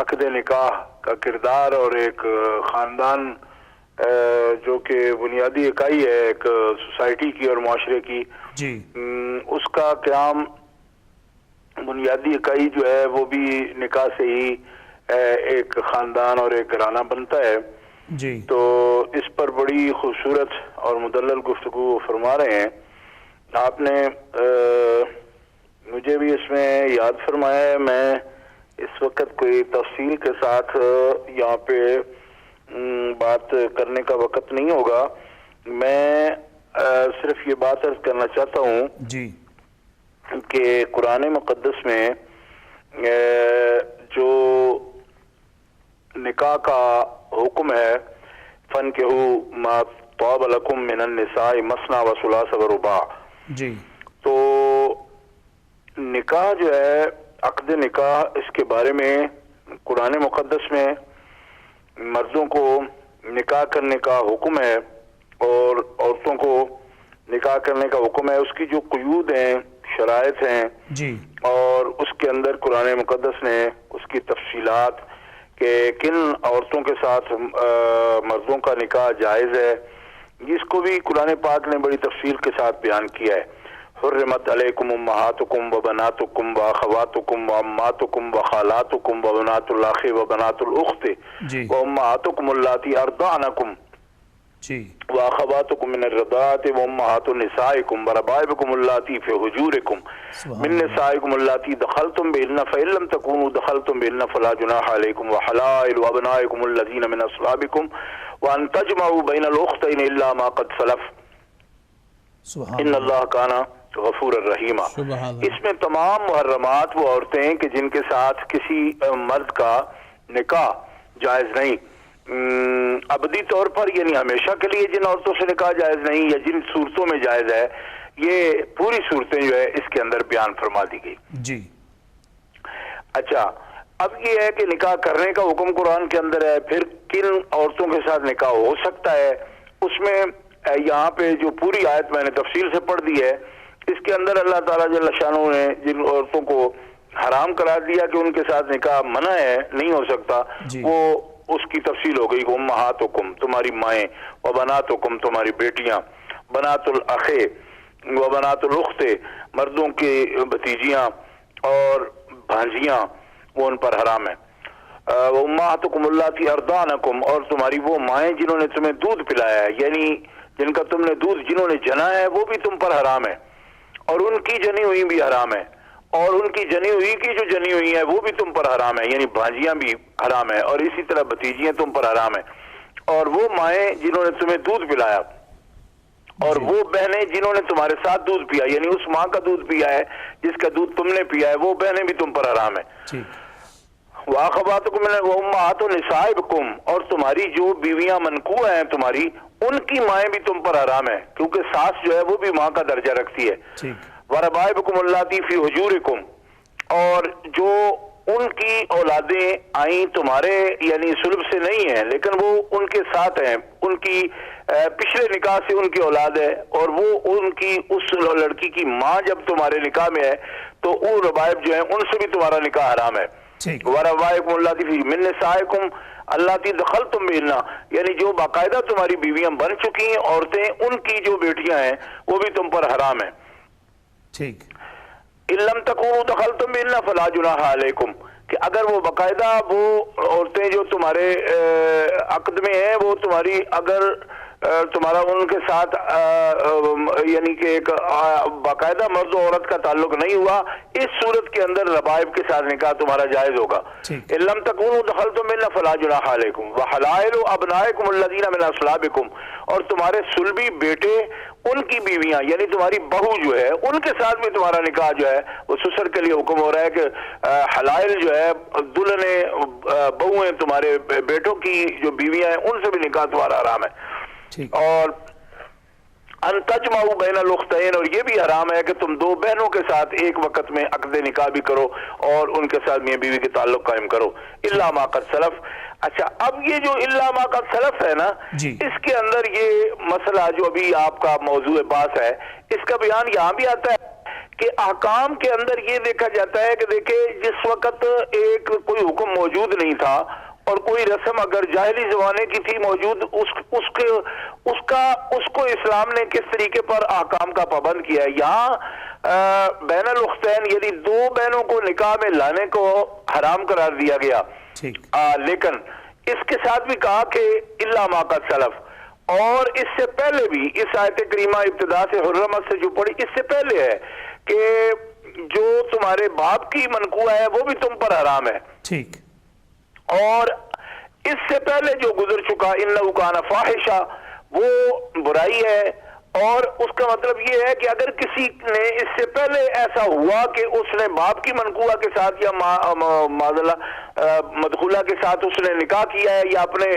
عقد نکاح کا کردار اور ایک خاندان جو کہ بنیادی اکائی ہے ایک سوسائٹی کی اور معاشرے کی، جی اس کا قیام بنیادی اکائی جو ہے وہ بھی نکاح سے ہی ایک خاندان اور ایک گھرانہ بنتا ہے۔ جی تو اس پر بڑی خوبصورت اور مدلل گفتگو فرما رہے ہیں آپ نے۔ مجھے بھی اس میں یاد فرمایا ہے، میں اس وقت کوئی تفصیل کے ساتھ یہاں پہ بات کرنے کا وقت نہیں ہوگا، میں صرف یہ بات عرض کرنا چاہتا ہوں جی کہ قرآن مقدس میں جو نکاح کا حکم ہے، فَانْكِحُوا مَا طَابَ لَكُم مِّنَ النِّسَاءِ مَثْنَىٰ وَثُلَاثَ وَرُبَاعَ، جی تو نکاح جو ہے، عقد نکاح، اس کے بارے میں قرآن مقدس میں مردوں کو نکاح کرنے کا حکم ہے اور عورتوں کو نکاح کرنے کا حکم ہے۔ اس کی جو قیود ہیں، شرائط ہیں، جی اور اس کے اندر قرآن مقدس نے اس کی تفصیلات کہ کن عورتوں کے ساتھ مردوں کا نکاح جائز ہے، اس کو بھی قرآن پاک نے بڑی تفصیل کے ساتھ بیان کیا ہے۔ حرمت علیکم امہاتکم و بناتکم و اخواتکم و اماتکم و خالاتکم و بنات الاخ و بنات الاخت و امہاتکم اللاتی ارضعنکم جی و اخواتکم من الرضاعۃ و امہات نسائکم و ربائبکم اللاتی فی حجورکم من نسائکم اللاتی دخلتم بهن فإن لم تكونوا دخلتم بهن فلا جناح علیکم و حلائل ابنائکم الذین من اصلابکم وان تجمعوا بین الاختین الا ما قد سلف ان اللہ کان غفور الرحیم۔ اس میں تمام محرمات وہ عورتیں کہ جن کے ساتھ کسی مرد کا نکاح جائز نہیں، ابدی طور پر یعنی ہمیشہ کے لیے جن عورتوں سے نکاح جائز نہیں یا جن صورتوں میں جائز ہے، یہ پوری صورتیں جو ہے اس کے اندر بیان فرما دی گئی۔ جی اچھا، اب یہ ہے کہ نکاح کرنے کا حکم قرآن کے اندر ہے، پھر کن عورتوں کے ساتھ نکاح ہو سکتا ہے، اس میں یہاں پہ جو پوری آیت میں نے تفصیل سے پڑھ دی ہے، اس کے اندر اللہ تعالیٰ جل شانہ نے جن عورتوں کو حرام قرار دیا کہ ان کے ساتھ نکاح منع ہے، نہیں ہو سکتا، وہ اس کی تفصیل ہو گئی کہ امہاتکم تمہاری مائیں، و بناتکم تمہاری بیٹیاں، بنات الاخ و بنات الاخت مردوں کی بھتیجیاں اور بھانجیاں، وہ ان پر حرام ہے۔ امہاتکم اللاتی ارضعنکم اور تمہاری وہ مائیں جنہوں نے تمہیں دودھ پلایا ہے، یعنی جن کا تم نے دودھ جنہوں نے جنا ہے وہ بھی تم پر حرام ہے، اور ان کی جنی ہوئی بھی حرام ہے، اور ان کی جنی ہوئی کی جو جنی ہوئی ہے وہ بھی تم پر حرام ہے، یعنی بھانجیاں بھی حرام ہے، اور اسی طرح بھتیجیاں تم پر حرام ہے، اور وہ مائیں جنہوں نے تمہیں دودھ پلایا، اور وہ بہنیں جنہوں نے تمہارے ساتھ دودھ پیا، یعنی اس ماں کا دودھ پیا ہے جس کا دودھ تم نے پیا ہے، وہ بہنیں بھی تم پر حرام ہے۔ وَأَخَوَاتُكُم وَأُمَّهَاتُ نِسَائِكُم، اور تمہاری جو بیویاں منقوع ہیں تمہاری، ان کی مائیں بھی تم پر حرام ہیں، کیونکہ ساس جو ہے وہ بھی ماں کا درجہ رکھتی ہے۔ وَرَبَائِبُكُمُ اللَّاتِي فِي حُجُورِكُم، اور جو ان کی اولادیں آئیں تمہارے یعنی صلب سے نہیں ہیں لیکن وہ ان کے ساتھ ہیں، ان کی پچھلے نکاح سے ان کی اولاد ہے، اور وہ ان کی اس لڑکی کی ماں جب تمہارے نکاح میں ہے تو وہ ربائب جو ہیں ان سے بھی تمہارا نکاح حرام ہے۔ وَرَبَائِبُكُمُ اللَّاتِي فِي مِن نِسَائِكُمْ اللَّاتِي دَخَلْتُم بِهِنَّ، یعنی جو باقاعدہ تمہاری بیویاں بن چکی ہیں عورتیں، ان کی جو بیٹیاں ہیں وہ بھی تم پر حرام ہیں۔ ٹھیک۔ إِن لَمْ تَكُونُوا دَخَلْتُم بِهِنَّ فَلَا جُنَاحَ عَلَيْكُمْ، کہ اگر وہ باقاعدہ وہ عورتیں جو تمہارے عقد میں ہیں وہ تمہاری اگر تمہارا ان کے ساتھ یعنی کہ ایک باقاعدہ مرد و عورت کا تعلق نہیں ہوا، اس صورت کے اندر ربائب کے ساتھ نکاح تمہارا جائز ہوگا۔ إِن لَمْ تَكُونُوا دَخَلْتُم بِهِنَّ فَلَا جُنَاحَ عَلَيْكُمْ وَحَلَائِلُ أَبْنَائِكُمُ الَّذِينَ مِنْ أَصْلَابِكُمْ، اور تمہارے صلبی بیٹے ان کی بیویاں یعنی تمہاری بہو جو ہے ان کے ساتھ بھی تمہارا نکاح جو ہے وہ سسر کے لیے حکم ہو رہا ہے کہ حلائل جو ہے دلہنیں بہویں تمہارے بیٹوں کی جو بیویاں ہیں ان سے بھی نکاح تمہارا حرام ہے۔ اور ان تجمعوا بین الاختین، اور یہ بھی حرام ہے کہ تم دو بہنوں کے ساتھ ایک وقت میں عقد نکاح بھی کرو اور ان کے ساتھ میاں بیوی کے تعلق قائم کرو، الا ما قد سلف۔ اچھا، اب یہ جو الا ما قد سلف ہے نا، اس کے اندر یہ مسئلہ جو ابھی آپ کا موضوع بحث ہے اس کا بیان یہاں بھی آتا ہے کہ احکام کے اندر یہ دیکھا جاتا ہے کہ دیکھیں جس وقت ایک کوئی حکم موجود نہیں تھا اور کوئی رسم اگر جاہلی زمانے کی تھی موجود، اس کو اسلام نے کس طریقے پر احکام کا پابند کیا ہے۔ یہاں بین الاختین یعنی دو بہنوں کو نکاح میں لانے کو حرام قرار دیا گیا، لیکن اس کے ساتھ بھی کہا کہ الا ما قد سلف، اور اس سے پہلے بھی اس آیت کریمہ ابتدا سے حرمت سے جو پڑھی اس سے پہلے ہے کہ جو تمہارے باپ کی منقوع ہے وہ بھی تم پر حرام ہے، ٹھیک، اور اس سے پہلے جو گزر چکا انہ کان فاحشہ وہ برائی ہے، اور اس کا مطلب یہ ہے کہ اگر کسی نے اس سے پہلے ایسا ہوا کہ اس نے باپ کی منقوعہ کے ساتھ یا مدخولہ کے ساتھ اس نے نکاح کیا ہے یا اپنے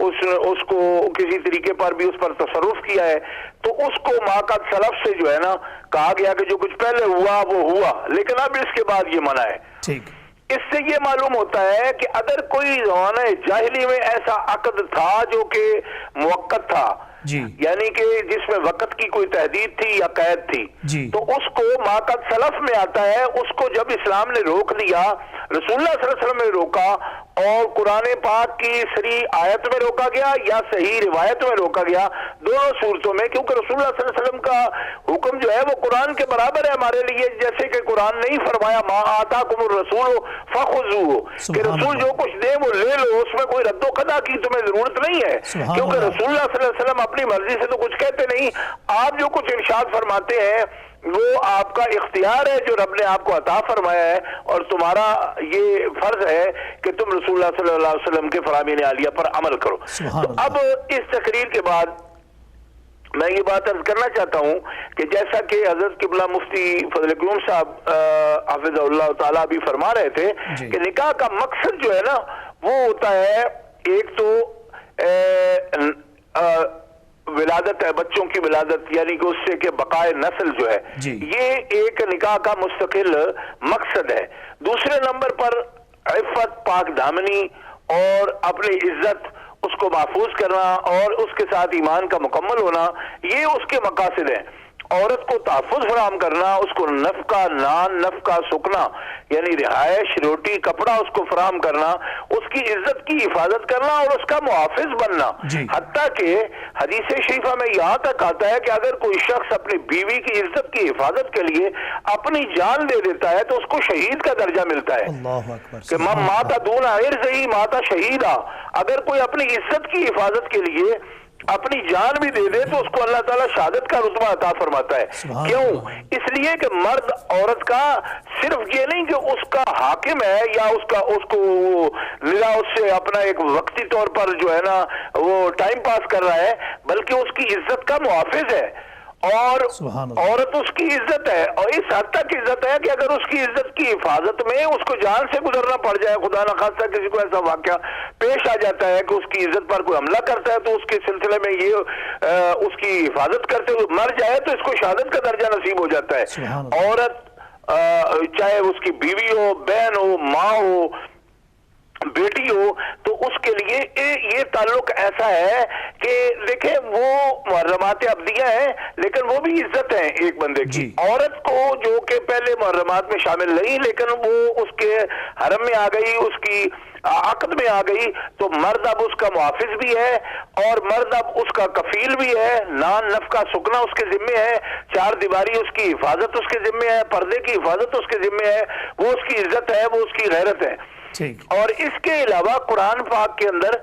اس کو کسی طریقے پر بھی اس پر تصرف کیا ہے تو اس کو ما قد سلف سے جو ہے نا کہا گیا کہ جو کچھ پہلے ہوا وہ ہوا، لیکن اب اس کے بعد یہ منع ہے۔ ٹھیک، اس سے یہ معلوم ہوتا ہے کہ اگر کوئی زمانہ جاہلی میں ایسا عقد تھا جو کہ موقت تھا، یعنی کہ جس میں وقت کی کوئی تحدید تھی یا قید تھی، تو اس کو ما قد سلف میں آتا ہے، اس کو جب اسلام نے روک دیا، رسول اللہ صلی اللہ علیہ وسلم نے روکا اور قرآن پاک کی صریح آیت میں روکا گیا یا صحیح روایت میں روکا گیا، دونوں صورتوں میں، کیونکہ رسول اللہ صلی اللہ علیہ وسلم کا حکم جو ہے وہ قرآن کے برابر ہے ہمارے لیے، جیسے کہ قرآن نہیں فرمایا ما آتاکم الرسول فخذوہ، کہ رسول جو کچھ دے وہ لے لو، اس میں کوئی رد و قضا کی تمہیں ضرورت نہیں ہے، کیونکہ رسول اللہ صلی اللہ علیہ وسلم اپنی مرضی سے تو کچھ کہتے نہیں، آپ جو کچھ ارشاد فرماتے ہیں وہ آپ کا اختیار ہے جو رب نے آپ کو عطا فرمایا ہے، اور تمہارا یہ فرض ہے کہ تم رسول اللہ صلی اللہ علیہ وسلم کے فرامین عالیہ پر عمل کرو۔ تو اب اس تقریر کے بعد میں یہ بات عرض کرنا چاہتا ہوں کہ جیسا کہ حضرت قبلہ مفتی فضل کریم صاحب حافظ اللہ تعالیٰ بھی فرما رہے تھے کہ نکاح کا مقصد جو ہے نا وہ ہوتا ہے ایک تو ولادت ہے، بچوں کی ولادت، یعنی کہ اس سے کہ بقائے نسل جو ہے یہ ایک نکاح کا مستقل مقصد ہے۔ دوسرے نمبر پر عفت، پاک دامنی اور اپنی عزت اس کو محفوظ کرنا اور اس کے ساتھ ایمان کا مکمل ہونا، یہ اس کے مقاصد ہیں۔ عورت کو تحفظ فراہم کرنا، اس کو نفقہ، نان نفقہ، سکنا یعنی رہائش، روٹی، کپڑا اس کو فراہم کرنا، اس کی عزت کی حفاظت کرنا اور اس کا محافظ بننا، حتیٰ کہ حدیث شریفہ میں یہاں تک آتا ہے کہ اگر کوئی شخص اپنی بیوی کی عزت کی حفاظت کے لیے اپنی جان دے دیتا ہے تو اس کو شہید کا درجہ ملتا ہے کہ ماتا دون عرض ہی ماتا شہیدہ، اگر کوئی اپنی عزت کی حفاظت کے لیے اپنی جان بھی دے دے تو اس کو اللہ تعالیٰ شہادت کا رتبہ عطا فرماتا ہے. کیوں؟ اس لیے کہ مرد عورت کا صرف یہ نہیں کہ اس کا حاکم ہے یا اس کو لگا اس سے اپنا ایک وقتی طور پر جو ہے نا وہ ٹائم پاس کر رہا ہے، بلکہ اس کی عزت کا محافظ ہے. اور عورت اس کی عزت ہے، اور اس حد تک عزت ہے کہ اگر اس کی عزت کی حفاظت میں اس کو جان سے گزرنا پڑ جائے، خدا نخواستہ کسی کو ایسا واقعہ پیش آ جاتا ہے کہ اس کی عزت پر کوئی حملہ کرتا ہے تو اس کے سلسلے میں یہ اس کی حفاظت کرتے ہوئے مر جائے تو اس کو شہادت کا درجہ نصیب ہو جاتا ہے. عورت چاہے اس کی بیوی ہو، بہن ہو، ماں ہو، بیٹی ہو، تو اس کے لیے یہ تعلق ایسا ہے کہ دیکھیں وہ محرمات عبدیہ ہیں لیکن وہ بھی عزت ہیں ایک بندے کی. عورت کو جو کہ پہلے محرمات میں شامل نہیں لیکن وہ اس کے حرم میں آ گئی، اس کی عقد میں آ گئی، تو مرد اب اس کا محافظ بھی ہے اور مرد اب اس کا کفیل بھی ہے. نان نفقہ سکنا اس کے ذمے ہے، چار دیواری اس کی حفاظت اس کے ذمے ہے، پردے کی حفاظت اس کے ذمے ہے، وہ اس کی عزت ہے، وہ اس کی غیرت ہے. اور اس کے علاوہ قرآن پاک کے اندر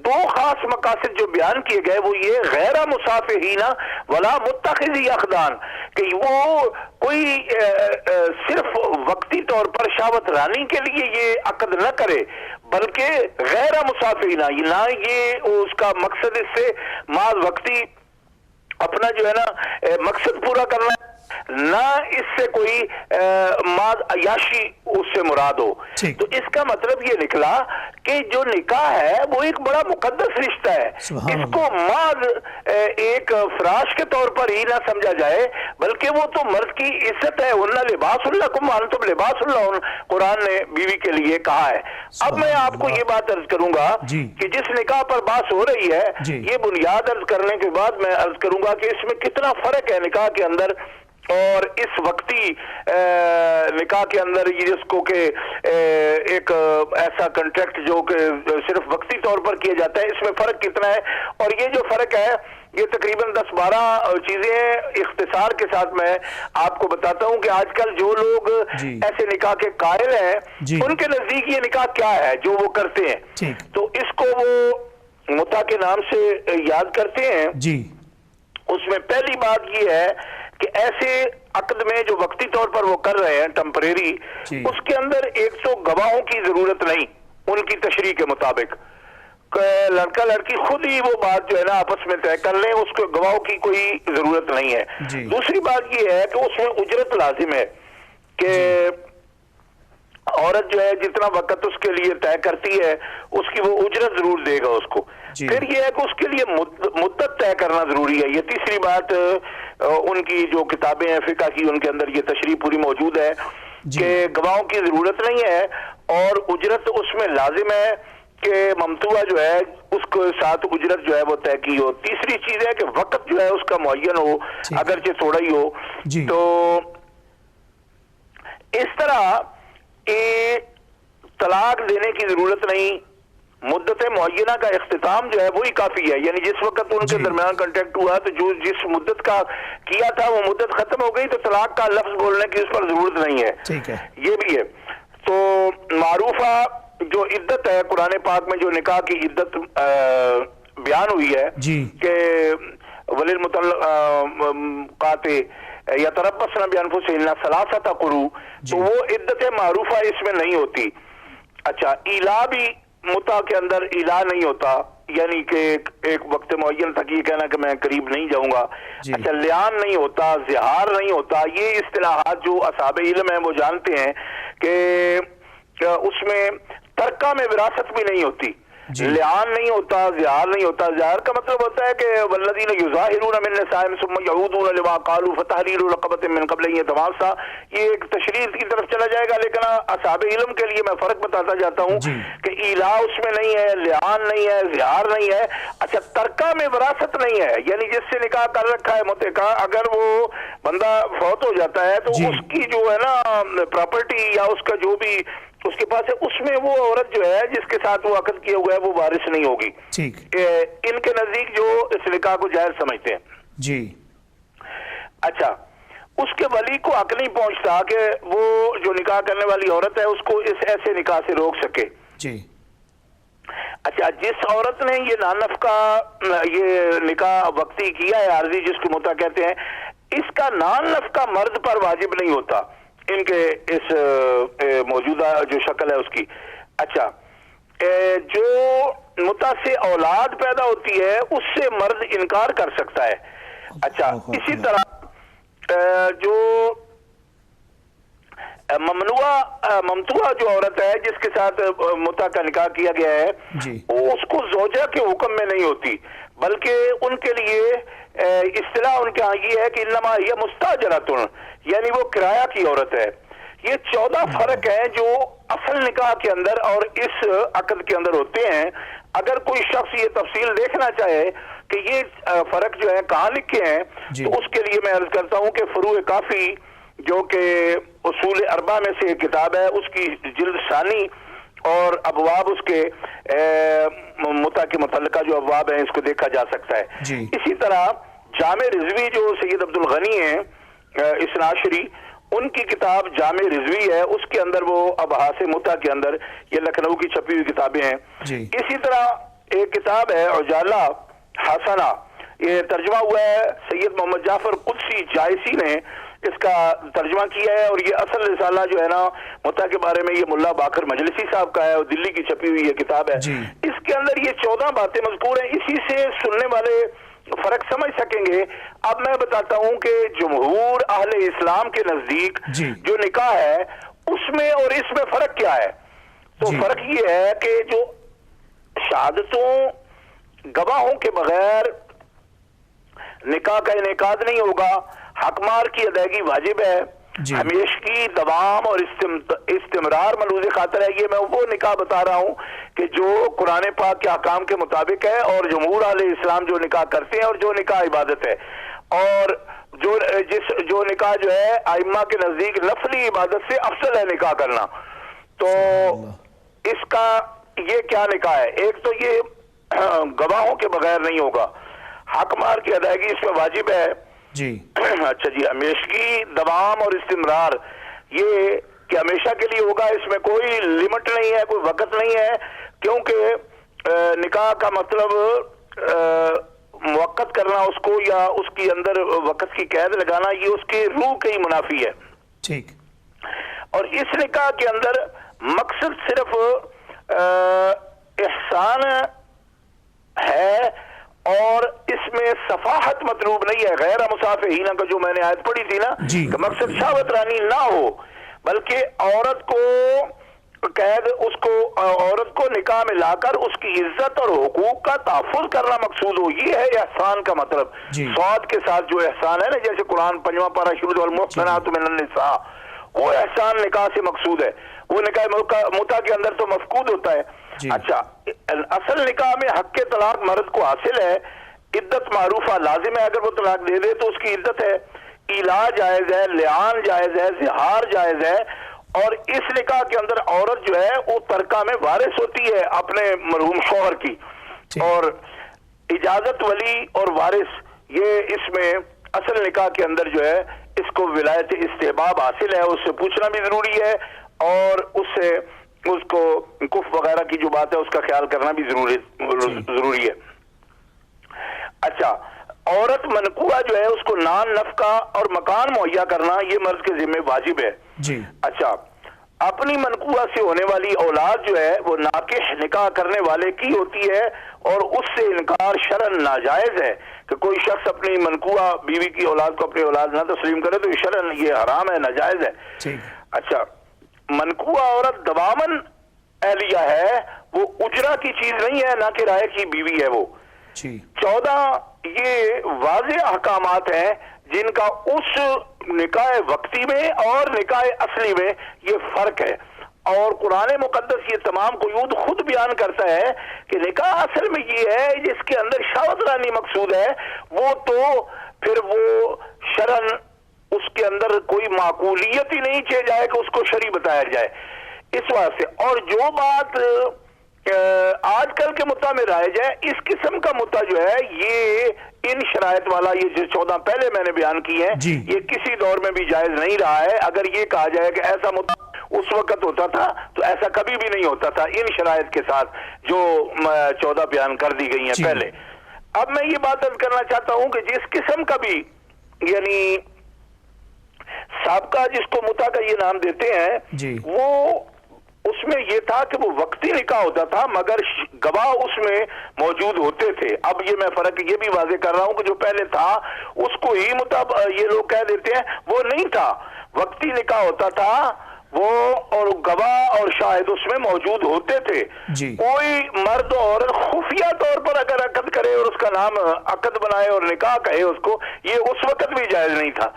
دو خاص مقاصد جو بیان کیے گئے وہ یہ غیر مصافحین ولا متخذی اخدان، کہ وہ کوئی صرف وقتی طور پر شہوت رانی کے لیے یہ عقد نہ کرے، بلکہ غیر مصافحین، نہ یہ اس کا مقصد اس سے بعض وقتی اپنا جو ہے نا مقصد پورا کرنا ہے، نہ اس سے کوئی ماذ عیاشی اس سے مراد ہو. تو اس کا مطلب یہ نکلا کہ جو نکاح ہے وہ ایک بڑا مقدس رشتہ ہے. اس کو ماذ ایک فراش کے طور پر ہی نہ سمجھا جائے، بلکہ وہ تو مرد کی عزت ہے. وَلَّا لِبَاسٌ لَكُمْ وَأَنْتُمْ لِبَاسٌ لَهُنَّ، قرآن نے بیوی کے لیے کہا ہے. اب میں آپ کو یہ بات عرض کروں گا کہ جس نکاح پر بات ہو رہی ہے، یہ بنیاد عرض کرنے کے بعد میں عرض کروں گا کہ اس میں کتنا فرق ہے نکاح کے اندر اور اس وقتی نکاح کے اندر، جس کو کہ ایک ایسا کنٹریکٹ جو کہ صرف وقتی طور پر کیا جاتا ہے، اس میں فرق کتنا ہے. اور یہ جو فرق ہے یہ تقریباً 10-12 چیزیں اختصار کے ساتھ میں آپ کو بتاتا ہوں کہ آج کل جو لوگ ایسے نکاح کے قائل ہیں ان کے نزدیک یہ نکاح کیا ہے جو وہ کرتے ہیں. تو اس کو وہ متع کے نام سے یاد کرتے ہیں. اس میں پہلی بات یہ ہے کہ ایسے عقد میں جو وقتی طور پر وہ کر رہے ہیں ٹمپریری، اس کے اندر ایک تو گواہوں کی ضرورت نہیں ان کی تشریح کے مطابق. لڑکا لڑکی خود ہی وہ بات جو ہے نا آپس میں طے کر لیں، اس کو گواہوں کی کوئی ضرورت نہیں ہے. دوسری بات یہ ہے کہ اس میں اجرت لازم ہے کہ عورت جو ہے جتنا وقت اس کے لیے طے کرتی ہے اس کی وہ اجرت ضرور دے گا اس کو. پھر یہ ہے کہ اس کے لیے مدت طے کرنا ضروری ہے. یہ تیسری بات ان کی جو کتابیں ہیں فقہ کی ان کے اندر یہ تشریح پوری موجود ہے کہ گواہوں کی ضرورت نہیں ہے اور اجرت اس میں لازم ہے کہ ممتوعہ جو ہے اس کے ساتھ اجرت جو ہے وہ طے کی ہو. تیسری چیز ہے کہ وقت جو ہے اس کا معین ہو اگرچہ تھوڑا ہی ہو. تو اس طرح طلاق دینے کی ضرورت نہیں، مدت معینہ کا اختتام جو ہے وہی کافی ہے. یعنی جس وقت ان کے درمیان کنٹیکٹ ہوا تو جو جس مدت کا کیا تھا وہ مدت ختم ہو گئی تو طلاق کا لفظ بولنے کی اس پر ضرورت نہیں ہے. یہ بھی ہے. تو معروفہ جو عدت ہے قرآن پاک میں جو نکاح کی عدت بیان ہوئی ہے کہ وللمطلقات یتربصن بانفسہن ثلاثۃ قروء، تو وہ عدت معروفہ اس میں نہیں ہوتی. اچھا، ایلا بھی متع کے اندر ایلا نہیں ہوتا، یعنی کہ ایک وقت معین تک یہ کہنا کہ میں قریب نہیں جاؤں گا. اچھا، لیان نہیں ہوتا، زہار نہیں ہوتا. یہ اصطلاحات جو اصحاب علم ہیں وہ جانتے ہیں کہ اس میں ترکہ میں وراثت بھی نہیں ہوتی. لیان نہیں ہوتا، زہار نہیں ہوتا. زہار کا مطلب ہوتا ہے کہ والذین یظاہرون من نسائہم ثم یعودون لما قالوا فتحریر رقبۃ من قبل ان یتماسا. یہ ایک تشریح کی طرف چلا جائے گا، لیکن اصحاب علم کے لیے میں فرق بتاتا جاتا ہوں کہ ایلا اس میں نہیں ہے، لیان نہیں ہے، زہار نہیں ہے. اچھا، ترکہ میں وراثت نہیں ہے، یعنی جس سے نکاح کر رکھا ہے متع کا، اگر وہ بندہ فوت ہو جاتا ہے تو اس کی جو ہے نا پراپرٹی یا اس کا جو بھی اس کے پاس ہے، اس میں وہ عورت جو ہے جس کے ساتھ وہ عقد کیا ہوا ہے وہ وارث نہیں ہوگی. ان کے نزدیک جو اس نکاح کو جائز سمجھتے ہیں. اچھا، اس کے ولی کو حق نہیں پہنچتا کہ وہ جو نکاح کرنے والی عورت ہے اس کو اس ایسے نکاح سے روک سکے. اچھا، جس عورت نے یہ نانف کا یہ نکاح وقتی کیا ہے عارضی جس کو متع کہتے ہیں، اس کا نانف کا مرد پر واجب نہیں ہوتا ان کے اس موجودہ جو شکل ہے اس کی۔ اچھا، جو متع سے اولاد پیدا ہوتی ہے اس سے مرد انکار کر سکتا ہے۔ اچھا، اسی طرح جو ممتوعہ جو عورت ہے جس کے ساتھ متع کا نکاح کیا گیا ہے اس کو زوجہ کے حکم میں نہیں ہوتی، بلکہ ان کے لیے اصطلاح ان کے ہاں یہ ہے کہ انما ہی مستاجرۃ، یعنی وہ کرایہ کی عورت ہے۔ یہ 14 فرق ہیں جو اصل نکاح کے اندر اور اس عقد کے اندر ہوتے ہیں۔ اگر کوئی شخص یہ تفصیل دیکھنا چاہے کہ یہ فرق جو ہیں کہاں لکھے ہیں تو اس کے لیے میں عرض کرتا ہوں کہ فروع کافی جو کہ اصول اربع میں سے ایک کتاب ہے اس کی جلد ثانی اور ابواب اس کے متع کے متعلقہ جو ابواب ہیں اس کو دیکھا جا سکتا ہے۔ اسی طرح جامع رضوی جو سید عبد الغنی ہیں اسناشری، ان کی کتاب جامع رضوی ہے، اس کے اندر وہ ابحاث متع کے اندر یہ لکھنؤ کی چھپی ہوئی کتابیں ہیں۔ اسی طرح ایک کتاب ہے عجالہ حسنہ، یہ ترجمہ ہوا ہے سید محمد جعفر قدسی جائسی نے اس کا ترجمہ کیا ہے، اور یہ اصل رسالہ جو ہے نا متع کے بارے میں یہ ملا باقر مجلسی صاحب کا ہے اور دلی کی چھپی ہوئی یہ کتاب ہے۔ اس کے اندر یہ 14 باتیں مذکور ہیں، اسی سے سننے والے فرق سمجھ سکیں گے۔ اب میں بتاتا ہوں کہ جمہور اہل اسلام کے نزدیک جو نکاح ہے اس میں اور اس میں فرق کیا ہے؟ تو فرق یہ ہے کہ جو شہادتوں گواہوں کے بغیر نکاح کا انعقاد نہیں ہوگا، حق مار کی ادائیگی واجب ہے، ہمیشگی دوام اور استمرار ملوز خاطر ہے۔ یہ میں وہ نکاح بتا رہا ہوں کہ جو قرآن پاک کے احکام کے مطابق ہے اور جمہور اہل اسلام جو نکاح کرتے ہیں، اور جو نکاح عبادت ہے، اور جو نکاح جو ہے ائمہ کے نزدیک نفلی عبادت سے افضل ہے نکاح کرنا۔ تو اس کا یہ کیا نکاح ہے؟ ایک تو یہ گواہوں کے بغیر نہیں ہوگا، حق مار کی ادائیگی اس میں واجب ہے۔ اچھا جی، ہمیشگی دوام اور استمرار، یہ کہ ہمیشہ کے لیے ہوگا، اس میں کوئی لمٹ نہیں ہے، کوئی وقت نہیں ہے، کیونکہ نکاح کا مطلب موقت کرنا اس کو یا اس کی اندر وقت کی قید لگانا، یہ اس کی روح کے ہی منافی ہے۔ ٹھیک، اور اس نکاح کے اندر مقصد صرف احسان ہے اور اس میں صفاحت مطلوب نہیں ہے۔ غیر مصافحین کا جو میں نے آیت پڑھی تھی نا کہ مقصد شہوت رانی نہ ہو، بلکہ عورت کو قید، اس کو عورت کو نکاح میں لا کر اس کی عزت اور حقوق کا تحفظ کرنا مقصود ہو۔ یہ ہے احسان کا مطلب، سواد کے ساتھ جو احسان ہے نا، جیسے قرآن 5واں پارہ شروع والمحصنات من النساء، وہ احسان نکاح سے مقصود ہے، وہ نکاح متع کے اندر تو مفقود ہوتا ہے۔ اچھا، اصل نکاح میں حق کے طلاق مرد کو حاصل ہے، عدت معروفہ لازم ہے، اگر وہ طلاق دے دے تو اس کی عدت ہے، ایلا جائز ہے، لعان جائز ہے، زہار جائز ہے، اور اس نکاح کے اندر عورت جو ہے وہ ترکہ میں وارث ہوتی ہے اپنے مرحوم شوہر کی، اور اجازت ولی اور وارث یہ اس میں اصل نکاح کے اندر جو ہے اس کو ولایت استحباب حاصل ہے، اس سے پوچھنا بھی ضروری ہے، اور اس سے اس کو کف وغیرہ کی جو بات ہے اس کا خیال کرنا بھی ضروری ہے۔ اچھا، عورت منقوعہ جو ہے اس کو نان نفقہ اور مکان مہیا کرنا یہ مرد کے ذمہ واجب ہے۔ اچھا، اپنی منقوعہ سے ہونے والی اولاد جو ہے وہ ناکح نکاح کرنے والے کی ہوتی ہے، اور اس سے انکار شرعاً ناجائز ہے کہ کوئی شخص اپنی منقوعہ بیوی کی اولاد کو اپنی اولاد نہ تسلیم کرے، تو یہ شرعاً یہ حرام ہے، ناجائز ہے۔ اچھا، منقوعہ عورت دوامن اہلیہ ہے، وہ اجرا کی چیز نہیں ہے، نہ کرائے کی بیوی ہے وہ۔ 14 یہ واضح احکامات ہیں جن کا اس نکاح وقتی میں اور نکاح اصلی میں یہ فرق ہے، اور قرآن مقدس یہ تمام قیود خود بیان کرتا ہے کہ نکاح اصل میں یہ ہے جس کے اندر شہوت رانی مقصود ہے، وہ تو پھر وہ شرعاً اس کے اندر کوئی معقولیت ہی نہیں چاہے جائے کہ اس کو شرعی بتایا جائے، اس واسطے۔ اور جو بات آج کل کے متع میں رائج ہے، اس قسم کا متع جو ہے یہ ان شرائط والا، یہ جو 14 پہلے میں نے بیان کی ہیں، یہ کسی دور میں بھی جائز نہیں رہا ہے۔ اگر یہ کہا جائے کہ ایسا متع اس وقت ہوتا تھا تو ایسا کبھی بھی نہیں ہوتا تھا ان شرائط کے ساتھ جو 14 بیان کر دی گئی ہیں پہلے. اب میں یہ بات عرض کرنا چاہتا ہوں کہ جس قسم کا بھی یعنی سابقہ جس کو متا کا یہ نام دیتے ہیں وہ اس میں یہ تھا کہ وہ وقتی نکاح ہوتا تھا مگر گواہ اس میں موجود ہوتے تھے. اب یہ میں فرق یہ بھی واضح کر رہا ہوں کہ جو پہلے تھا اس کو ہی یہ لوگ کہہ دیتے ہیں وہ نہیں تھا. وقتی نکاح ہوتا تھا وہ اور گواہ اور شاہد اس میں موجود ہوتے تھے. کوئی مرد اور خفیہ طور پر اگر عقد کرے اور اس کا نام عقد بنائے اور نکاح کہے اس کو یہ اس وقت بھی جائز نہیں تھا.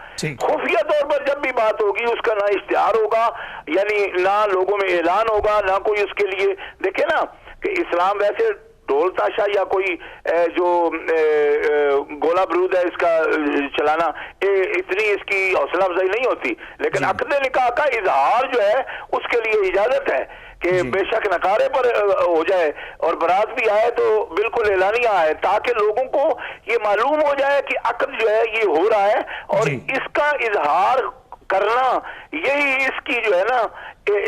خفیہ طور پر جب بھی بات ہوگی اس کا نہ اشتہار ہوگا یعنی نہ لوگوں میں اعلان ہوگا نہ کوئی اس کے لیے. دیکھیں نا کہ اسلام ویسے ڈھول تاشا یا کوئی جو گولا برود ہے اس کا چلانا اتنی اس کی حوصلہ افزائی نہیں ہوتی لیکن عقد نکاح کا اظہار جو ہے اس کے لیے اجازت ہے کہ بے شک نقارے پر ہو جائے اور برات بھی آئے تو بالکل اعلانیہ آئے تاکہ لوگوں کو یہ معلوم ہو جائے کہ عقد جو ہے یہ ہو رہا ہے اور اس کا اظہار کرنا یہی اس کی جو ہے نا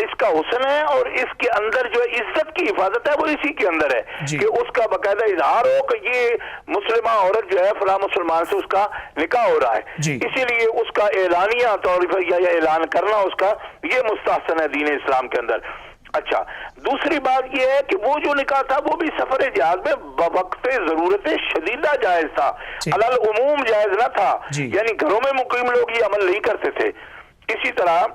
اس کا حسن ہے اور اس کے اندر جو عزت کی حفاظت ہے وہ اسی کے اندر ہے کہ اس کا باقاعدہ اظہار ہو کہ یہ مسلمہ عورت جو ہے فلاں مسلمان سے اس کا نکاح ہو رہا ہے. اسی لیے اس کا اعلانیہ طور پر یا اعلان کرنا اس کا یہ مستحسن ہے دین اسلام کے اندر. اچھا دوسری بات یہ ہے کہ وہ جو نکاح تھا وہ بھی سفر جہاز میں بوقت ضرورت شدیدہ جائز تھا علل عموم جائز نہ تھا یعنی گھروں میں مقیم لوگ یہ عمل نہیں کرتے تھے. اسی طرح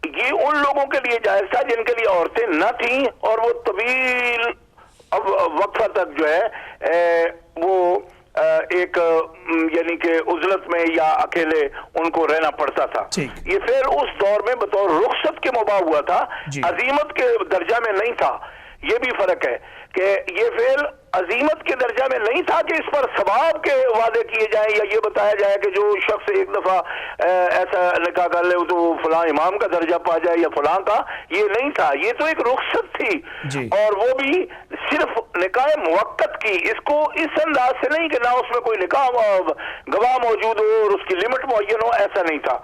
یہ ان لوگوں کے لیے جائز تھا جن کے لیے عورتیں نہ تھیں اور وہ طویل وقفہ تک جو ہے وہ ایک یعنی کہ عزلت میں یا اکیلے ان کو رہنا پڑتا تھا. یہ فعل اس دور میں بطور رخصت کے مباح ہوا تھا عزیمت کے درجہ میں نہیں تھا. یہ بھی فرق ہے کہ یہ فعل عظیمت کے درجہ میں نہیں تھا کہ اس پر ثواب کے وعدے کیے جائیں یا یہ بتایا جائے کہ جو شخص ایک دفعہ ایسا نکاح کر لے تو وہ فلاں امام کا درجہ پا جائے یا فلاں کا. یہ نہیں تھا. یہ تو ایک رخصت تھی اور وہ بھی صرف نکاح موقت کی. اس کو اس انداز سے نہیں کہ نہ اس میں کوئی نکاح گواہ موجود ہو اور اس کی لمٹ معین ہو ایسا نہیں تھا.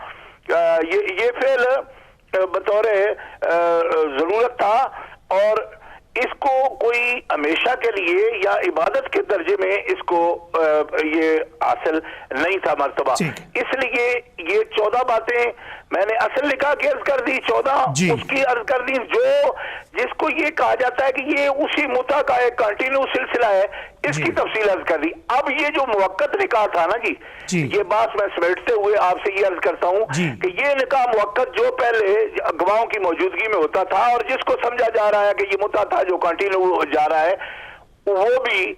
یہ فعل بطور ضرورت تھا اور اس کو کوئی ہمیشہ کے لیے یا عبادت کے درجے میں اس کو یہ حاصل نہیں تھا مرتبہ. اس لیے یہ 14 باتیں میں نے اصل نکاح کی عرض کر دی 14 اس کی عرض کر دی جو جس کو یہ کہا جاتا ہے کہ یہ اسی متا کا ایک کنٹینیو سلسلہ ہے اس کی تفصیل عرض کر دی. اب یہ جو موقت نکاح تھا نا یہ بات میں سمیٹتے ہوئے آپ سے یہ عرض کرتا ہوں کہ یہ نکاح موقت جو پہلے گواہوں کی موجودگی میں ہوتا تھا اور جس کو سمجھا جا رہا ہے کہ یہ متا تھا جو کنٹینیو جا رہا ہے وہ بھی